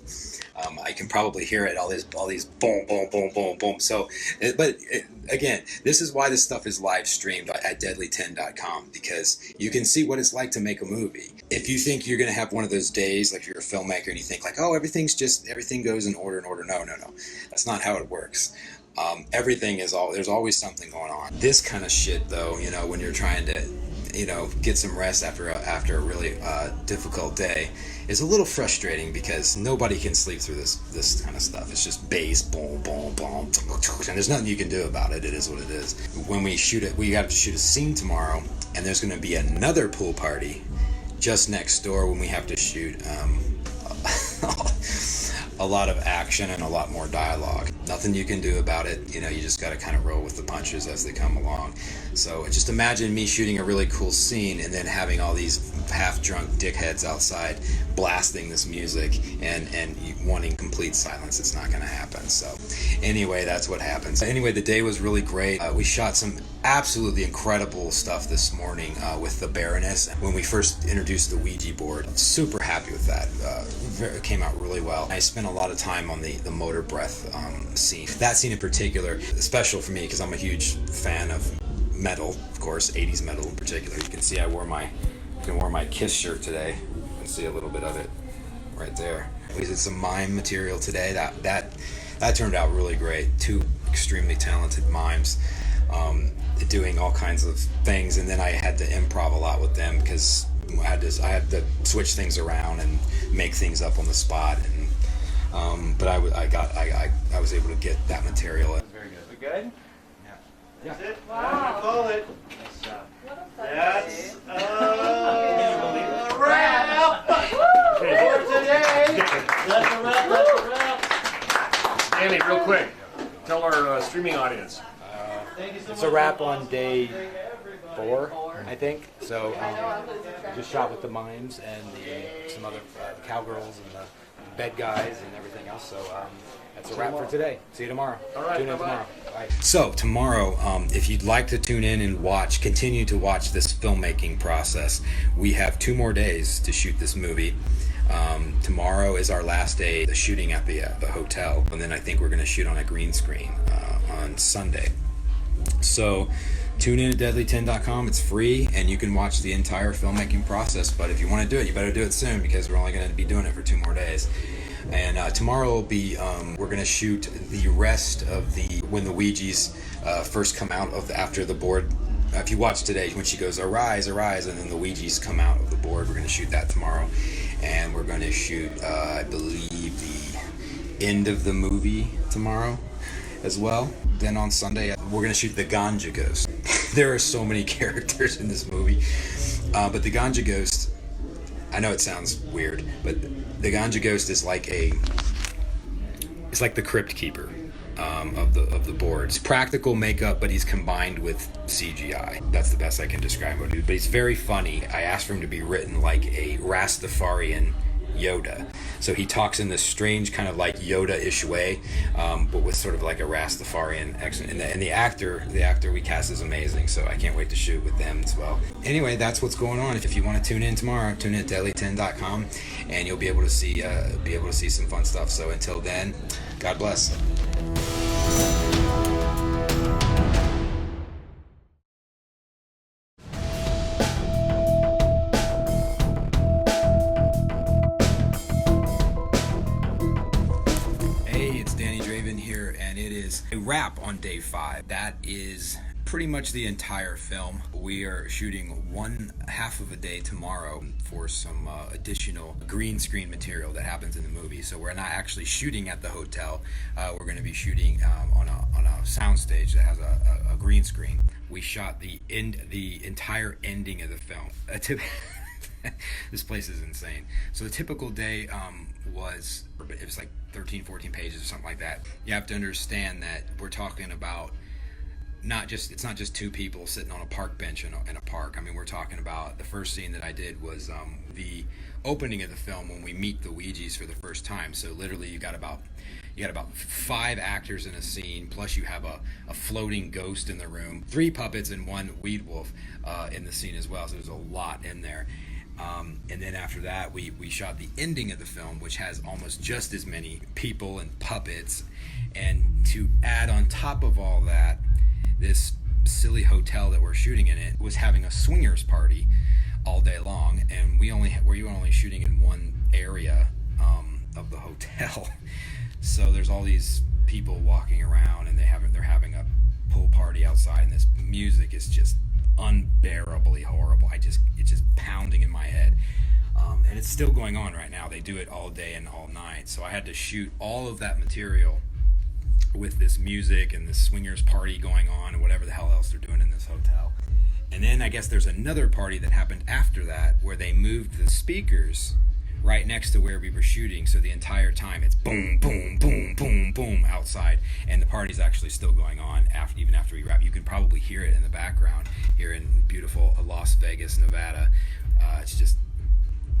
I can probably hear it, all these boom, boom, boom, boom, boom. So, again, this is why this stuff is live streamed at deadly10.com, because you can see what it's like to make a movie. If you think you're going to have one of those days, like you're a filmmaker and you think like, oh, everything goes in order. No. That's not how it works. There's always something going on. This kind of shit, though, when you're trying to, get some rest after a really difficult day, is a little frustrating because nobody can sleep through this kind of stuff. It's just bass, boom, boom, boom, and there's nothing you can do about it. It is what it is. When we shoot it, we have to shoot a scene tomorrow, and there's going to be another pool party just next door when we have to shoot a lot of action and a lot more dialogue. Nothing you can do about it. You just got to kind of roll with the punches as they come along. So just imagine me shooting a really cool scene and then having all these half-drunk dickheads outside blasting this music and wanting complete silence. It's not going to happen. So anyway, that's what happens. Anyway, the day was really great. We shot some absolutely incredible stuff this morning with the Baroness. When we first introduced the Ouija board, super happy with that. It came out really well. I spent a lot of time on the motor breath scene. That scene in particular is special for me because I'm a huge fan of metal, of course, 80s metal in particular. You can see I wore my Kiss shirt today. You can see a little bit of it right there. We did some mime material today. That turned out really great. 2 extremely talented mimes doing all kinds of things, and then I had to improv a lot with them because I had to switch things around and make things up on the spot. And but I was able to get that material. Very good. We good? Yeah. That's it? Wow. Call it. That's a wrap for today. That's a wrap. Danny, real quick, tell our streaming audience. It's a wrap on day 4, I think. So just shot with the mimes and some other cowgirls and the bed guys and everything else. So that's a wrap for today. See you tomorrow. All right, tune in bye-bye. tomorrow. Bye. So tomorrow, if you'd like to tune in and continue to watch this filmmaking process, we have 2 more days to shoot this movie. Tomorrow is our last day, the shooting at the hotel, and then I think we're going to shoot on a green screen on Sunday. So tune in at deadly10.com. It's free, and you can watch the entire filmmaking process. But if you want to do it, you better do it soon because we're only going to be doing it for 2 more days. And tomorrow will be we're going to shoot the rest of when the Ouijas first come out after the board. If you watch today, when she goes arise, arise, and then the Ouijas come out of the board, we're going to shoot that tomorrow. And we're going to shoot, I believe, the end of the movie tomorrow. as well. Then on Sunday, we're going to shoot the Ganja Ghost. There are so many characters in this movie, but the Ganja Ghost, I know it sounds weird, but the Ganja Ghost is like it's like the Crypt Keeper of the board. It's practical makeup, but he's combined with CGI. That's the best I can describe him. But he's very funny. I asked for him to be written like a Rastafarian Yoda. So he talks in this strange kind of like Yoda-ish way, but with sort of like a Rastafarian accent. And the actor we cast is amazing, so I can't wait to shoot with them as well. Anyway, that's what's going on. If you want to tune in tomorrow, tune in at daily10.com, and you'll be able to see some fun stuff. So until then, God bless. Danny Draven here, and it is a wrap on day 5. That is pretty much the entire film. We are shooting one half of a day tomorrow for some additional green screen material that happens in the movie. So we're not actually shooting at the hotel. We're going to be shooting on a soundstage that has a green screen. We shot the entire ending of the film. This place is insane. So the typical day was like 13, 14 pages or something like that. You have to understand that we're talking about it's not just two people sitting on a park bench in a park. I mean, we're talking about the first scene that I did was the opening of the film when we meet the Ouija's for the first time. So literally you got about 5 actors in a scene, plus you have a floating ghost in the room, 3 puppets and 1 weed wolf in the scene as well. So there's a lot in there. And then after that, we shot the ending of the film, which has almost just as many people and puppets. And to add on top of all that, this silly hotel that we're shooting in it was having a swingers party all day long, and we were only shooting in one area of the hotel. So there's all these people walking around, and they're having a pool party outside, and this music is just unbearably horrible. It's just pounding in my head, and it's still going on right now. They do it all day and all night, so I had to shoot all of that material with this music and this swingers party going on and whatever the hell else they're doing in this hotel. And then I guess there's another party that happened after that where they moved the speakers right next to where we were shooting, so the entire time it's boom, boom, boom, boom, boom outside, and the party's actually still going on even after we wrap. You can probably hear it in the background here in beautiful Las Vegas, Nevada. It's just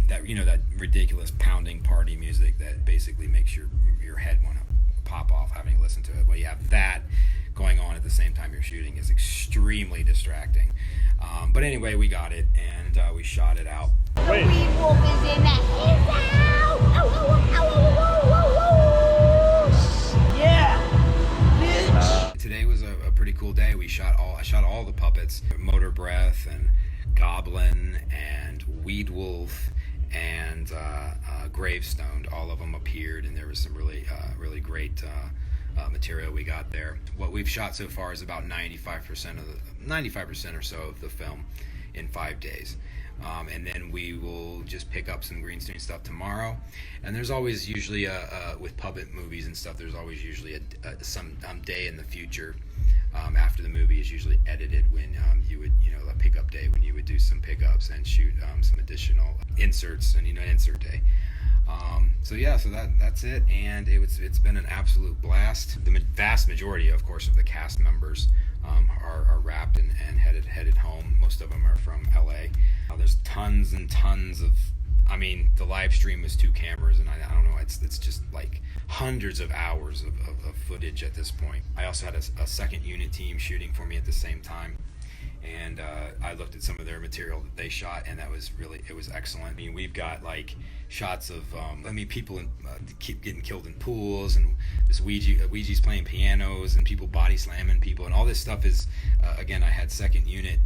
that that ridiculous pounding party music that basically makes your head want to pop off having listened to it. Well, you have that going on at the same time you're shooting is extremely distracting. But anyway, we got it, and we shot it out. Wait. The weed wolf is in that. He's out! Yeah! Today was a pretty cool day. I shot all the puppets, Motor Breath and Goblin and Weed Wolf and Gravestone. All of them appeared, and there was some really great material we got there. What we've shot so far is about 95% or so of the film in 5 days. And then we will just pick up some green screen stuff tomorrow. And there's always usually with puppet movies and stuff, there's always usually some day in the future after the movie is usually edited when you would, a pickup day when you would do some pickups and shoot some additional inserts and insert day. So that's it, and it's been an absolute blast. The vast majority, of course, of the cast members are wrapped and headed home. Most of them are from LA. There's tons and tons of, the live stream was 2 cameras, and I don't know, it's just like hundreds of hours of footage at this point. I also had a second unit team shooting for me at the same time. And I looked at some of their material that they shot, and it was excellent. We've got like shots of people keep getting killed in pools, and this Ouija's playing pianos, and people body slamming people, and all this stuff is again, I had second unit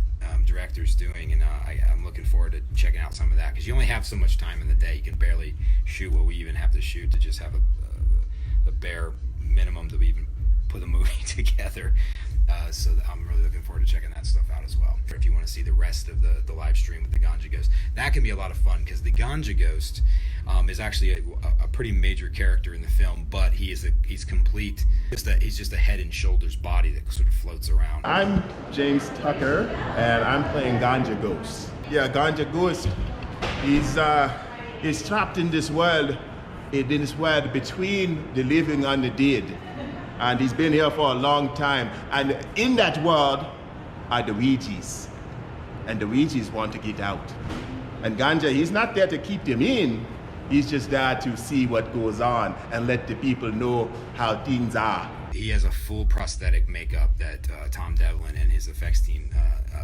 directors doing, and I'm looking forward to checking out some of that, because you only have so much time in the day. You can barely shoot what we even have to shoot to just have a bare minimum to even put a movie together. So I'm really looking forward to checking that stuff out as well. If you want to see the rest of the live stream with the Ganja Ghost, that can be a lot of fun, because the Ganja Ghost, is actually a pretty major character in the film, but he's complete. He's just a head and shoulders body that sort of floats around. I'm James Tucker, and I'm playing Ganja Ghost. Yeah, Ganja Ghost. He's trapped in this world between the living and the dead, and he's been here for a long time. And in that world are the Ouijas, and the Ouijas want to get out. And Ganja, he's not there to keep them in. He's just there to see what goes on and let the people know how things are. He has a full prosthetic makeup that Tom Devlin and his effects team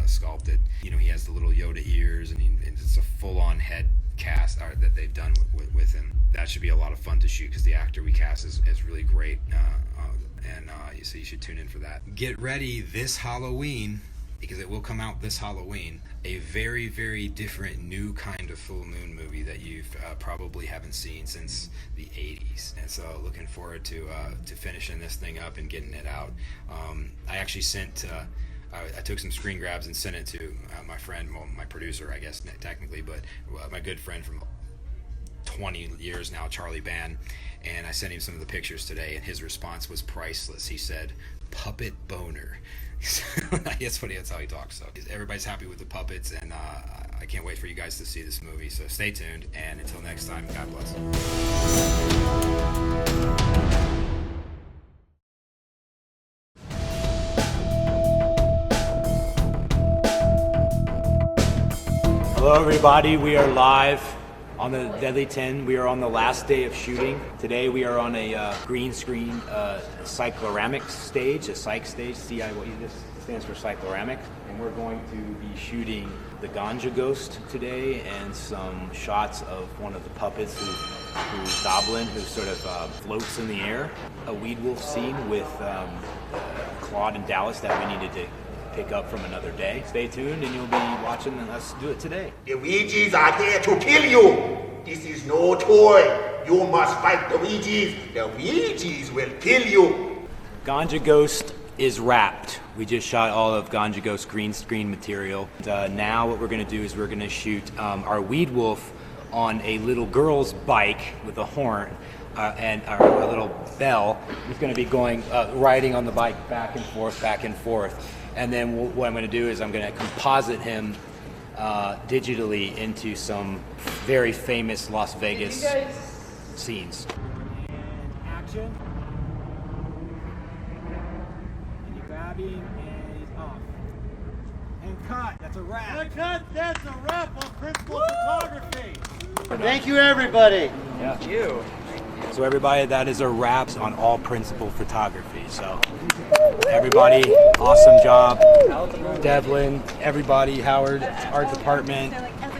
sculpted. You know, he has the little Yoda ears, and it's a full-on head cast that they've done with him. That should be a lot of fun to shoot because the actor we cast is really great, so you should tune in for that. Get ready this Halloween, because it will come out this Halloween, a very, very different new kind of full moon movie that you've probably haven't seen since the 80s. And so looking forward to finishing this thing up and getting it out. I actually I took some screen grabs and sent it to my friend, well, my producer, I guess, technically, but my good friend from 20 years now, Charlie Ban, and I sent him some of the pictures today, and his response was priceless. He said, "Puppet boner." That's how he talks. So everybody's happy with the puppets, and I can't wait for you guys to see this movie. So stay tuned, and until next time, God bless. Hello everybody, we are live on the Deadly 10. We are on the last day of shooting. Today we are on a green screen cycloramic stage, a psych stage, this stands for cycloramic. And we're going to be shooting the Ganja Ghost today and some shots of one of the puppets who's Goblin, who sort of floats in the air. A Weed Wolf scene with Claude and Dallas that we needed to pick up from another day. Stay tuned and you'll be watching us do it today. The Ouijas are here to kill you. This is no toy. You must fight the Ouijas. The Ouijas will kill you. Ganja Ghost is wrapped. We just shot all of Ganja Ghost green screen material. Now what we're going to do is we're going to shoot our Weed Wolf on a little girl's bike with a horn and a little bell. He's going to be going riding on the bike back and forth. And then what I'm going to do is I'm going to composite him digitally into some very famous Las Vegas scenes. And action. And you grab him and he's off. And cut. That's a wrap. That's a wrap on principal photography. Thank you, everybody. Yeah. Thank you. So everybody, that is a wrap on all principal photography. So everybody, awesome job. Devlin, everybody, Howard, art department,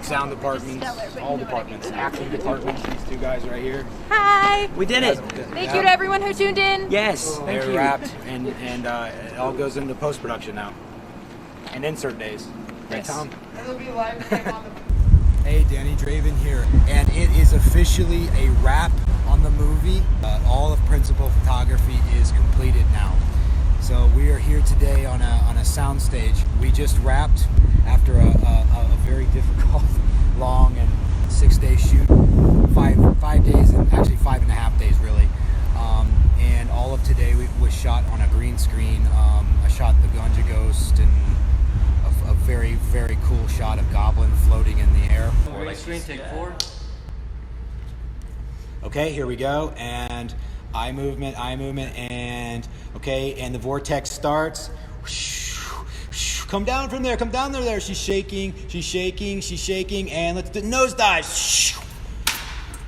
sound department, all departments, acting department, these two guys right here. Hi! We did it! Thank you to everyone who tuned in. Yes, Thank they're you. wrapped and it all goes into post-production now. And insert days. Right, Tom? It'll be live on the Hey, Danny Draven here, and it is officially a wrap on the movie. All of principal photography is completed now. So we are here today on a sound stage. We just wrapped after a very difficult, long and 6-day shoot. 5 days, and actually 5.5 days really. And all of today was shot on a green screen. I shot the Ganja Ghost and a very, very cool shot of Goblin floating in the air. Green screen, take 4. Okay, here we go, and eye movement, and okay, and the vortex starts. Come down from there, there. She's shaking, and let's do nosedive.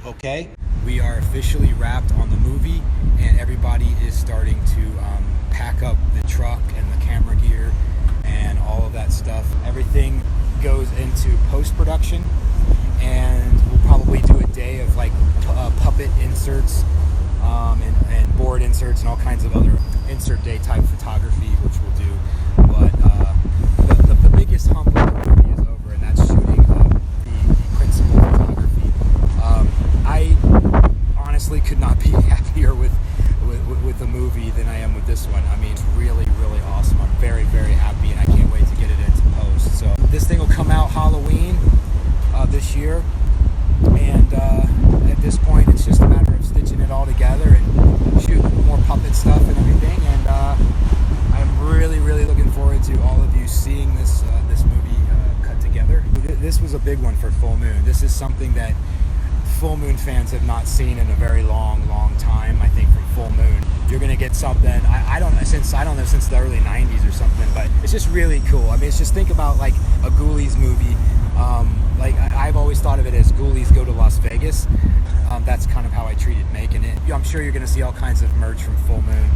Okay, we are officially wrapped on the movie, and everybody is starting to pack up the truck and the camera gear and all of that stuff. Everything goes into post-production, and we'll probably do a day of like puppet inserts and board inserts and all kinds of other insert day type photography, which we'll do. But the biggest hump of the movie is over, and that's shooting the principal photography. I honestly could not be happier with the movie than I am with this one. I mean, it's really, really awesome. I'm very, very happy, and I can't wait to get it into post. So this thing will come out Halloween this year, and this was a big one for Full Moon. This is something that Full Moon fans have not seen in a very long time, I think, from Full Moon. You're gonna get something, I don't know, since the early 90s or something, but it's just really cool. I mean, it's just, think about like a Ghoulies movie. Like I've always thought of it as Ghoulies go to Las Vegas. That's kind of how I treated making it. I'm sure you're gonna see all kinds of merch from Full Moon,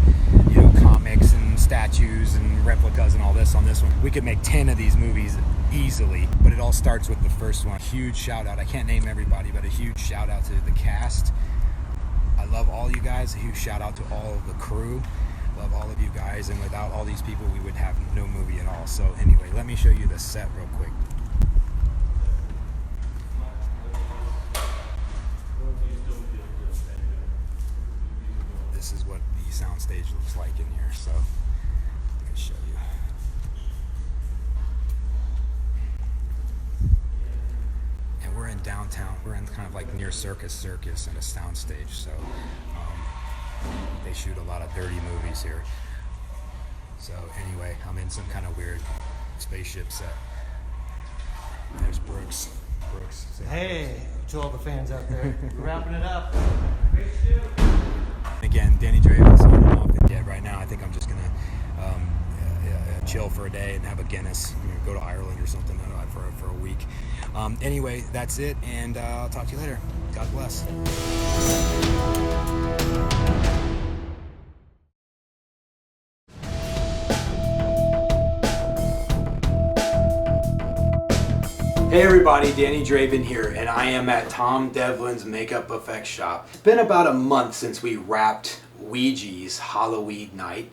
you know, comics and statues and replicas and all this on this one. We could make 10 of these movies easily, but it all starts with the first one. Huge shout out, I can't name everybody, but a huge shout out to the cast. I love all you guys. A huge shout out to all of the crew. Love all of you guys, and without all these people we would have no movie at all. So anyway, let me show you the set real quick. This is what the soundstage looks like in here, so let me show you. And we're in downtown. We're in kind of like near Circus and a soundstage, so they shoot a lot of dirty movies here. So anyway, I'm in some kind of weird spaceship set. There's Brooks. Hey, to all the fans out there, we're wrapping it up. Again, Danny Draven signing off. And yeah, right now I think I'm just gonna chill for a day and have a Guinness. Go to Ireland or something for a week. Anyway, that's it, and I'll talk to you later. God bless. Hey everybody, Danny Draven here, and I am at Tom Devlin's Makeup Effects Shop. It's been about a month since we wrapped Ouija's Halloween Night.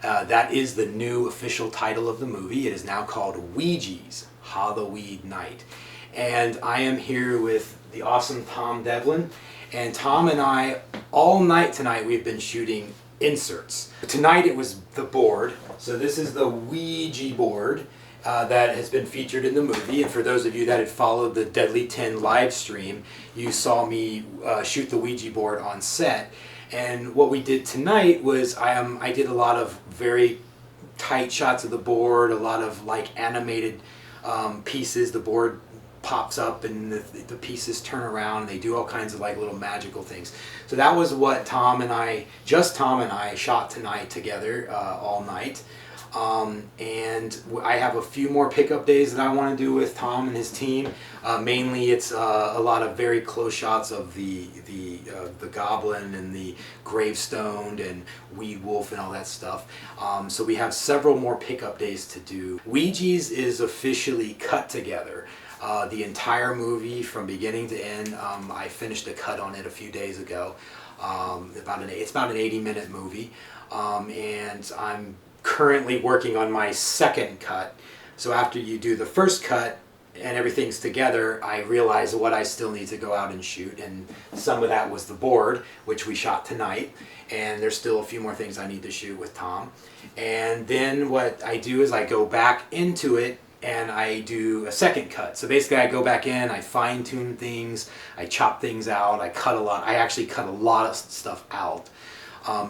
That is the new official title of the movie. It is now called Ouija's Halloween Night. And I am here with the awesome Tom Devlin. And Tom and I, all night tonight, we've been shooting inserts. Tonight it was the board. So this is the Ouija board. That has been featured in the movie, and for those of you that had followed the Deadly 10 live stream, you saw me shoot the Ouija board on set. And what we did tonight was I did a lot of very tight shots of the board, a lot of like animated pieces. The board pops up and the pieces turn around, and they do all kinds of like little magical things. So that was what Tom and I shot tonight together all night. And I have a few more pickup days that I want to do with Tom and his team. Mainly it's a lot of very close shots of the goblin and the gravestone and weed wolf and all that stuff. So we have several more pickup days to do. Ouija's is officially cut together. The entire movie from beginning to end. I finished a cut on it a few days ago. It's about an 80-minute movie. And I'm currently working on my second cut. So after you do the first cut and everything's together, I realize what I still need to go out and shoot, and some of that was the board, which we shot tonight, and there's still a few more things I need to shoot with Tom. And then what I do is I go back into it and I do a second cut. So basically I go back in, I fine tune things, I chop things out, I actually cut a lot of stuff out.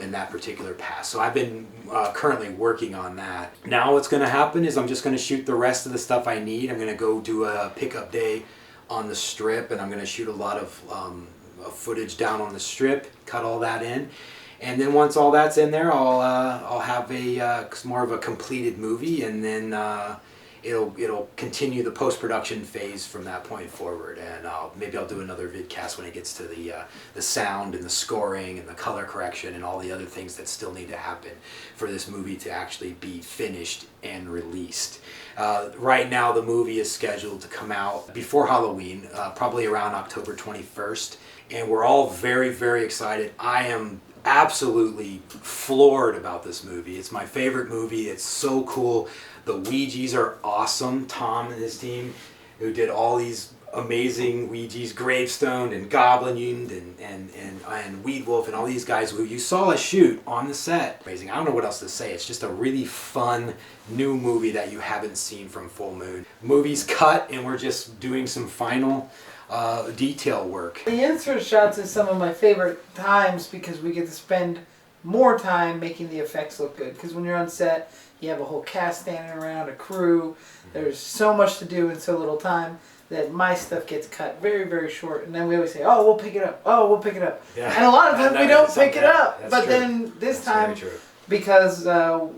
In that particular pass. So I've been currently working on that. Now what's going to happen is I'm just going to shoot the rest of the stuff I need. I'm going to go do a pickup day on the strip, and I'm going to shoot a lot of footage down on the strip, cut all that in. And then once all that's in there, I'll have a more of a completed movie, and then it'll continue the post-production phase from that point forward. And maybe I'll do another vidcast when it gets to the sound and the scoring and the color correction and all the other things that still need to happen for this movie to actually be finished and released. Right now the movie is scheduled to come out before Halloween, probably around October 21st. And we're all very, very excited. I am absolutely floored about this movie. It's my favorite movie. It's so cool. The Ouija's are awesome. Tom and his team, who did all these amazing Ouija's, Gravestone and Goblin and Weed Wolf and all these guys who you saw us shoot on the set. Amazing. I don't know what else to say. It's just a really fun new movie that you haven't seen from Full Moon. Movie's cut, and we're just doing some final detail work. The insert shots is some of my favorite times because we get to spend more time making the effects look good. Because when you're on set, you have a whole cast standing around, a crew. There's so much to do in so little time. that my stuff gets cut very, very short, and then we always say, "Oh, we'll pick it up. Oh, we'll pick it up." Yeah. And a lot of times we don't pick it up. That's But true. then this That's time, very true. because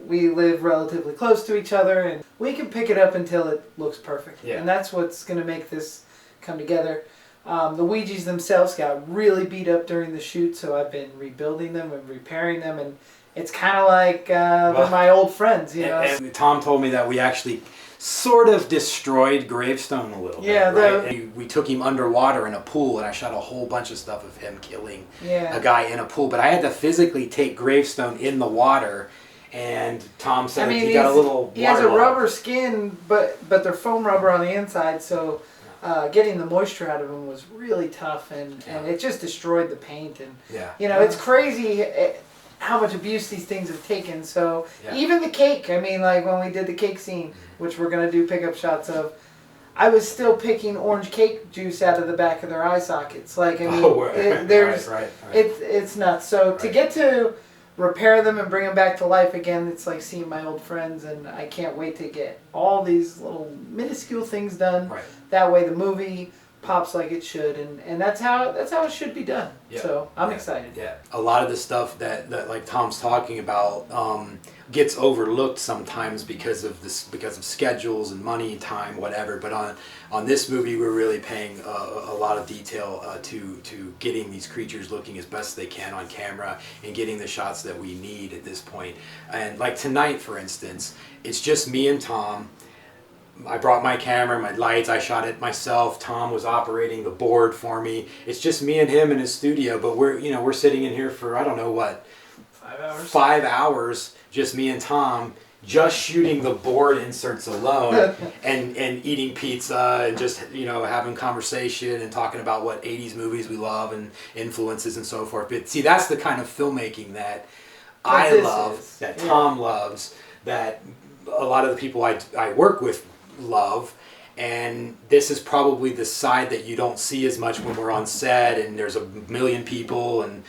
we live relatively close to each other, and we can pick it up until it looks perfect. Yeah. And that's what's going to make this come together. The Ouijas themselves got really beat up during the shoot, so I've been rebuilding them and repairing them, and it's kind of like they're my old friends, you know. And Tom told me that we actually sort of destroyed Gravestone a little Yeah, bit, right? And we took him underwater in a pool, and I shot a whole bunch of stuff of him killing a guy in a pool. But I had to physically take Gravestone in the water, and Tom said he got a little he has a waterlogged. rubber skin, but they're foam rubber on the inside, so getting the moisture out of them was really tough, and it just destroyed the paint. And you know, it's crazy how much abuse these things have taken. So even the cake, I mean, like when we did the cake scene, which we're gonna do pickup shots of, I was still picking orange cake juice out of the back of their eye sockets. Like, I mean, there's it's nuts. So to get to repair them and bring them back to life again, it's like seeing my old friends, and I can't wait to get all these little minuscule things done. That way the movie pops like it should, and that's how it should be done. So I'm excited. A lot of the stuff that like Tom's talking about gets overlooked sometimes because of schedules and money and time, whatever. But on this movie, we're really paying a lot of detail to getting these creatures looking as best they can on camera and getting the shots that we need at this point. And like tonight, for instance, it's just me and Tom. I brought my camera, my lights, I shot it myself. Tom was operating the board for me. It's just me and him in his studio, but we're sitting in here for, I don't know what, 5 hours? 5 hours, just me and Tom, just shooting the board inserts alone and eating pizza and just, having conversation and talking about what 80s movies we love and influences and so forth. But see, that's the kind of filmmaking that I love, that Tom loves, that a lot of the people I work with love, and this is probably the side that you don't see as much when we're on set and there's a million people and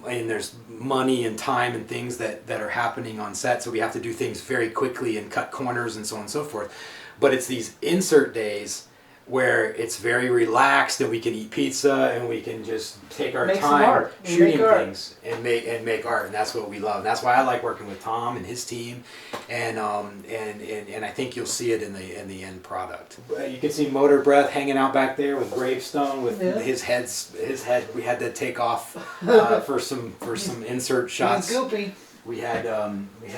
there's money and time and things that are happening on set, so we have to do things very quickly and cut corners and so on and so forth. But it's these insert days where it's very relaxed and we can eat pizza and we can just take our time shooting things and make art, and that's what we love. That's why I like working with Tom and his team, and I think you'll see it in the end product. You can see Motor Breath hanging out back there with Gravestone with his head. We had to take off for some insert shots. We had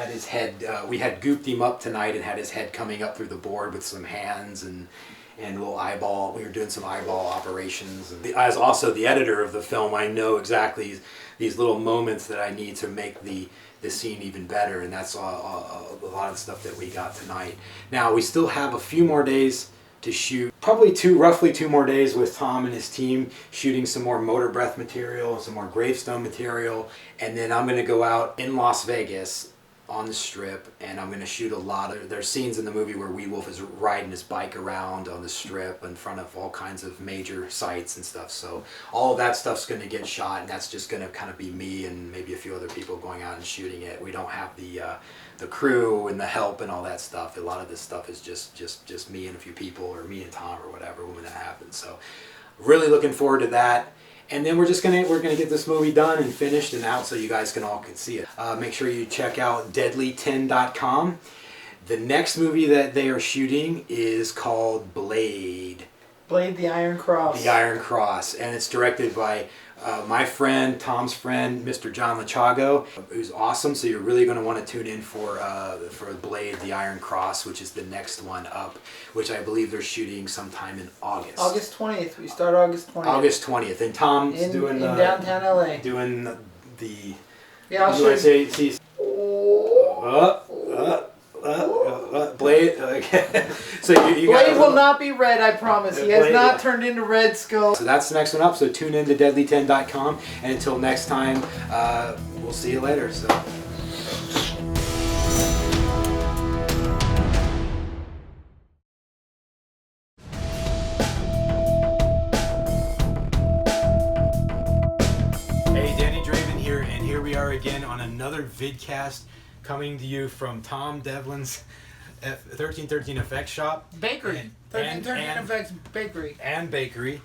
his head. We had gooped him up tonight and had his head coming up through the board with some hands and a little eyeball. We were doing some eyeball operations. As also the editor of the film, I know exactly these little moments that I need to make the scene even better, and that's a lot of stuff that we got tonight. Now we still have a few more days to shoot, probably roughly two more days with Tom and his team shooting some more Motor Breath material, some more Gravestone material, and then I'm going to go out in Las Vegas on the Strip, and I'm going to shoot a lot of, there's scenes in the movie where Weewolf is riding his bike around on the Strip in front of all kinds of major sites and stuff, so all of that stuff's going to get shot, and that's just going to kind of be me and maybe a few other people going out and shooting it. We don't have the crew and the help and all that stuff. A lot of this stuff is just me and a few people, or me and Tom, or whatever, when that happens. So really looking forward to that. And then we're gonna get this movie done and finished and out so you guys can see it. Make sure you check out deadly10.com. The next movie that they are shooting is called Blade. Blade, the Iron Cross. The Iron Cross, and it's directed by my friend, Tom's friend, Mr. John Lachago, who's awesome. So you're really going to want to tune in for Blade, the Iron Cross, which is the next one up, which I believe they're shooting sometime in August. August 20th. We start August 20th. August 20th, and Tom's doing in downtown LA. Doing the. Yeah, I'll show you. See. Blade. Okay. So you Blade will not be red, I promise. He has not turned into Red Skull. So that's the next one up. So tune in to deadly10.com, and until next time, we'll see you later. So. Hey, Danny Draven here, and here we are again on another vidcast, coming to you from Tom Devlin's 1313 Effects Shop. Bakery. 1313 Effects Bakery. And bakery.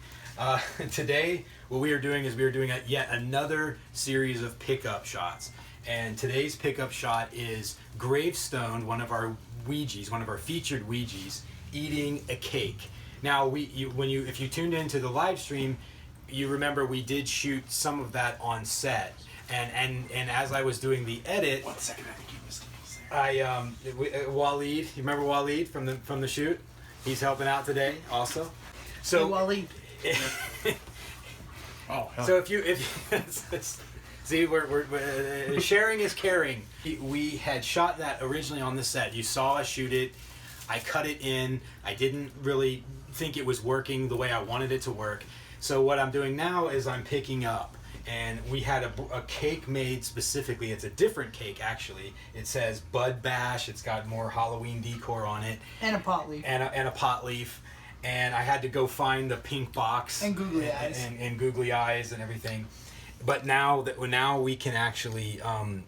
Today, what we are doing is we are doing yet another series of pickup shots. And today's pickup shot is Gravestone, one of our Ouija's, one of our featured Ouija's, eating a cake. Now, if you tuned into the live stream, you remember we did shoot some of that on set. And as I was doing the edit, 1 second, I think he was. Waleed, you remember Waleed from the shoot? He's helping out today also. So hey, Waleed. Oh, hell. So if see, we're sharing is caring. We had shot that originally on the set. You saw us shoot it. I cut it in. I didn't really think it was working the way I wanted it to work. So what I'm doing now is I'm picking up. And we had a cake made specifically. It's a different cake, actually. It says Bud Bash. It's got more Halloween decor on it. And a pot leaf. And a pot leaf. And I had to go find the pink box. And googly eyes. And googly eyes and everything. But now we can actually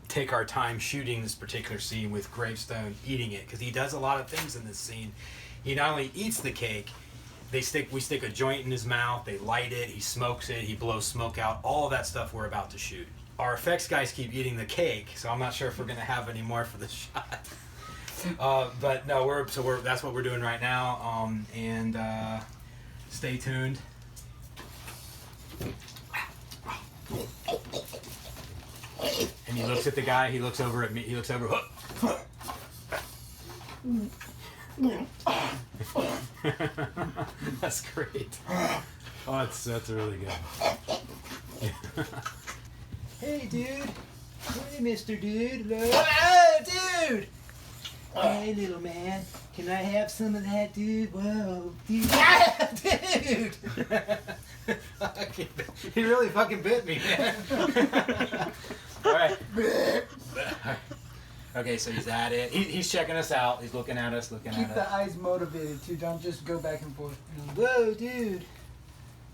take our time shooting this particular scene with Gravestone eating it. Because he does a lot of things in this scene. He not only eats the cake, we stick a joint in his mouth, they light it, he smokes it, he blows smoke out, all of that stuff we're about to shoot. Our effects guys keep eating the cake, so I'm not sure if we're gonna have any more for the shot. But no, that's what we're doing right now, and stay tuned. And he looks at the guy, he looks over at me, he looks over, that's great. Oh, that's really good. Hey, dude. Hey, Mr. Dude. Oh, dude. Hey, little man. Can I have some of that, dude? Whoa, dude. Ah, dude. He really fucking bit me, man. All right. Okay, so he's at it. He's checking us out. He's looking at us, Keep the eyes motivated, too. Don't just go back and forth. Whoa, dude.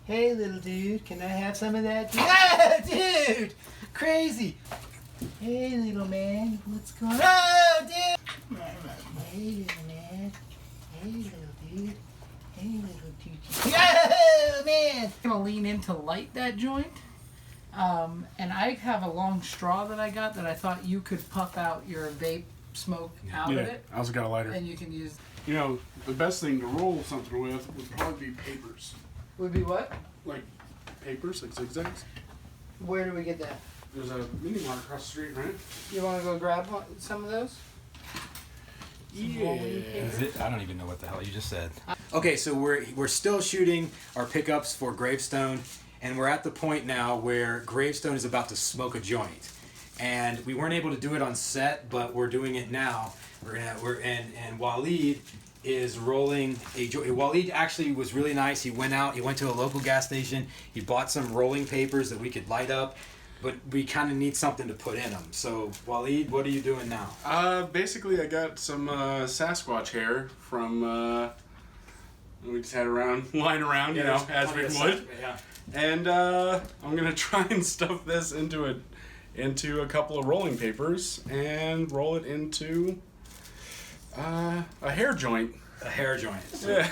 Hey, little dude. Can I have some of that, dude? Ah, dude. Crazy. Hey, little man. What's going on? Oh, dude. Hey, little man. Hey, little dude. Hey, little dude. Oh, man. I'm going to lean in to light that joint. And I have a long straw that I got that I thought you could puff out your vape smoke out of it. I also got a lighter. And you can use... You know, the best thing to roll something with would probably be papers. Would be what? Like papers, like zigzags. Where do we get that? There's a mini mart across the street, right? You want to go grab some of those? I don't even know what the hell you just said. Okay, so we're still shooting our pickups for Gravestone, and we're at the point now where Gravestone is about to smoke a joint, and we weren't able to do it on set, but we're doing it now. And Waleed is rolling a joint. Waleed actually was really nice. He went to a local gas station. He bought some rolling papers that we could light up. But we kind of need something to put in them. So, Waleed, what are you doing now? Basically, I got some Sasquatch hair from, we just had lying around, as we would. Yeah. And I'm going to try and stuff this into a couple of rolling papers and roll it into a hair joint. A hair joint. So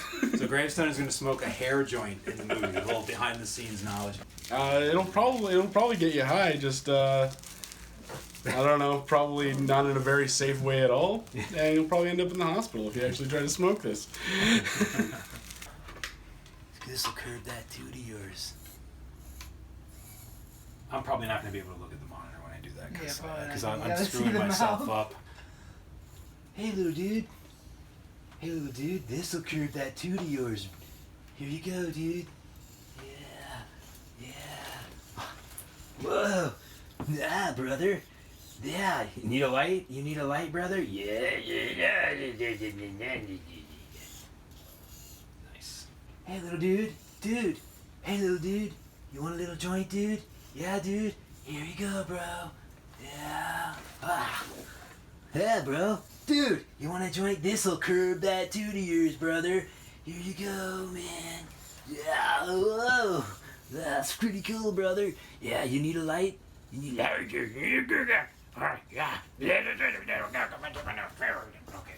Gravestone is going to smoke a hair joint in the movie. A little behind the scenes knowledge. It'll probably get you high. Just I don't know. Probably not in a very safe way at all. And you'll probably end up in the hospital if you actually try to smoke this. This will curb that toot of yours. I'm probably not going to be able to look at the monitor when I do that because I'm screwing myself up. Hey, little dude. Hey, little dude, this'll curb that toot of yours. Here you go, dude. Yeah. Whoa. Ah, brother. Yeah. You need a light? You need a light, brother? Yeah. Nice. Hey, little dude. Dude. Hey, little dude. You want a little joint, dude? Yeah, dude. Here you go, bro. Yeah. Ah. Yeah, bro. Dude, you want a joint? This'll curb that toot of yours, brother. Here you go, man. Yeah, whoa. That's pretty cool, brother. Yeah, you need a light? You need a light? Yeah. Okay,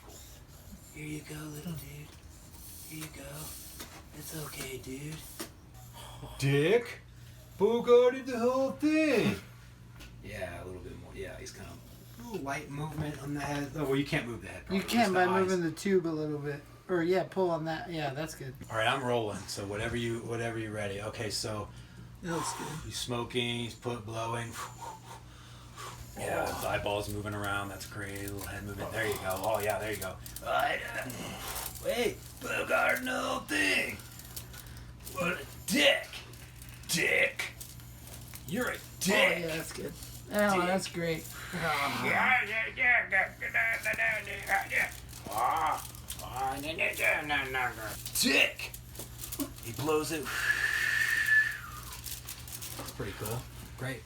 cool. Here you go, little dude. Here you go. It's okay, dude. Dick? Bogarted the whole thing. Yeah, a little bit more. Yeah, he's kind of a little light movement on the head. Oh, well, you can't move the head. You can by moving the tube a little bit. Or yeah, pull on that. Yeah, that's good. All right, I'm rolling. So whatever you're ready. Okay, so That looks good. he's smoking. He's blowing. Yeah, his eyeballs moving around. That's great. A little head movement. There you go. Oh yeah, there you go. Wait, Bogart, no thing. What a dick. Dick. You're a dick. Oh yeah, that's good. Oh, Dick. that's great. Dick. He blows it. That's pretty cool. Great.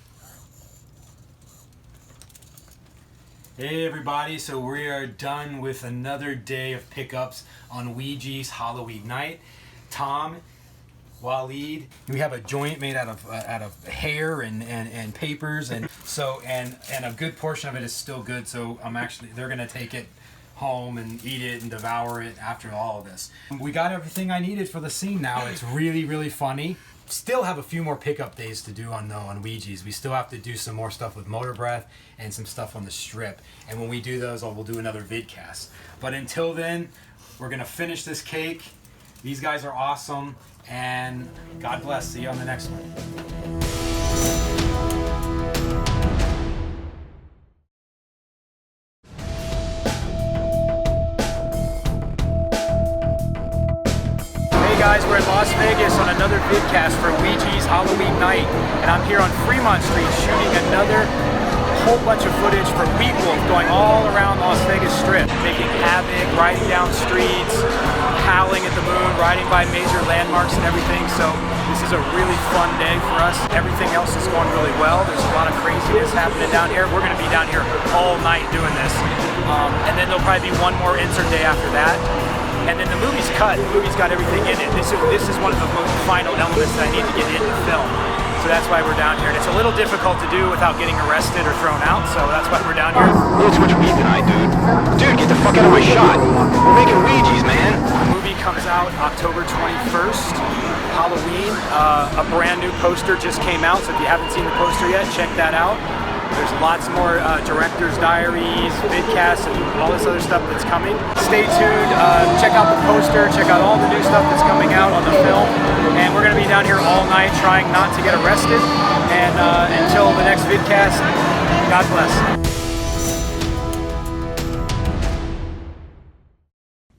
Hey everybody, so we are done with another day of pickups on Ouija's Halloween night. Tom, Waleed, we have a joint made out of hair and papers, and so and a good portion of it is still good. So they're gonna take it home and eat it and devour it after all of this. We got everything I needed for the scene now. It's really, really funny. Still have a few more pickup days to do on Ouija's. We still have to do some more stuff with Motor Breath and some stuff on the strip. And when we do those, we'll do another vidcast. But until then, we're gonna finish this cake. These guys are awesome, and God bless. See you on the next one. Guys, we're in Las Vegas on another vidcast for Ouija's Halloween night, and I'm here on Fremont Street shooting another whole bunch of footage for Weedwolf going all around Las Vegas Strip, making havoc, riding down streets, howling at the moon, riding by major landmarks and everything. So this is a really fun day for us. Everything else is going really well. There's a lot of craziness happening down here. We're going to be down here all night doing this, and then there'll probably be one more insert day after that. And then the movie's cut. The movie's got everything in it. This is one of the most final elements that I need to get into film. So that's why we're down here. And it's a little difficult to do without getting arrested or thrown out. So that's why we're down here. It's what you eat tonight, dude. Dude, get the fuck out of my shot. We're making Ouija's, man. The movie comes out October 21st, Halloween. A brand new poster just came out. So if you haven't seen the poster yet, check that out. There's lots more director's diaries, vidcasts, and all this other stuff that's coming. Stay tuned, check out the poster, check out all the new stuff that's coming out on the film. And we're going to be down here all night trying not to get arrested. And until the next vidcast, God bless.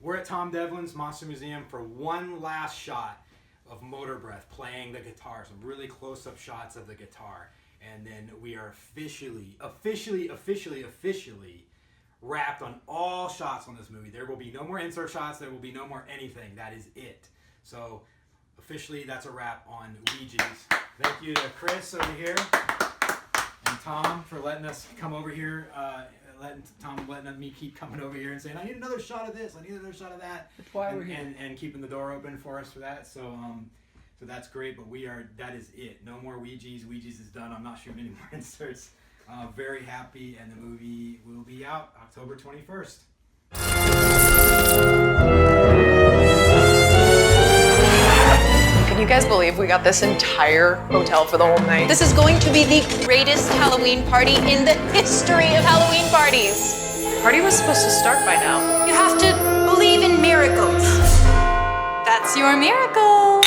We're at Tom Devlin's Monster Museum for one last shot of Motor Breath playing the guitar. Some really close-up shots of the guitar. And then we are officially wrapped on all shots on this movie. There will be no more insert shots. There will be no more anything. That is it. So officially, that's a wrap on Ouija's. Thank you to Chris over here and Tom for letting us come over here. Letting me keep coming over here and saying, I need another shot of this. I need another shot of that. That's why we're here. And keeping the door open for us for that. So that's great, but that is it. No more Ouija's. Ouija's is done. I'm not shooting any more inserts. Very happy, and the movie will be out October 21st. Can you guys believe we got this entire hotel for the whole night? This is going to be the greatest Halloween party in the history of Halloween parties. The party was supposed to start by now. You have to believe in miracles. That's your miracle.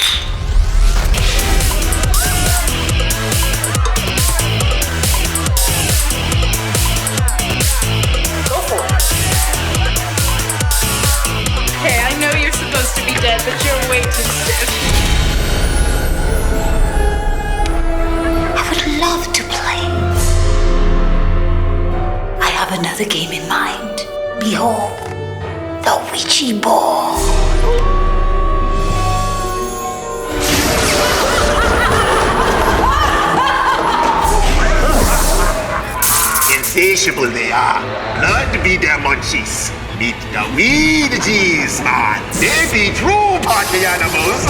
Okay, I know you're supposed to be dead, but you're way too stiff. I would love to play. I have another game in mind. Behold, the Ouija board. Insatiable they are. Blood be their munchies. Meet the Ouija's, man. They be true party animals.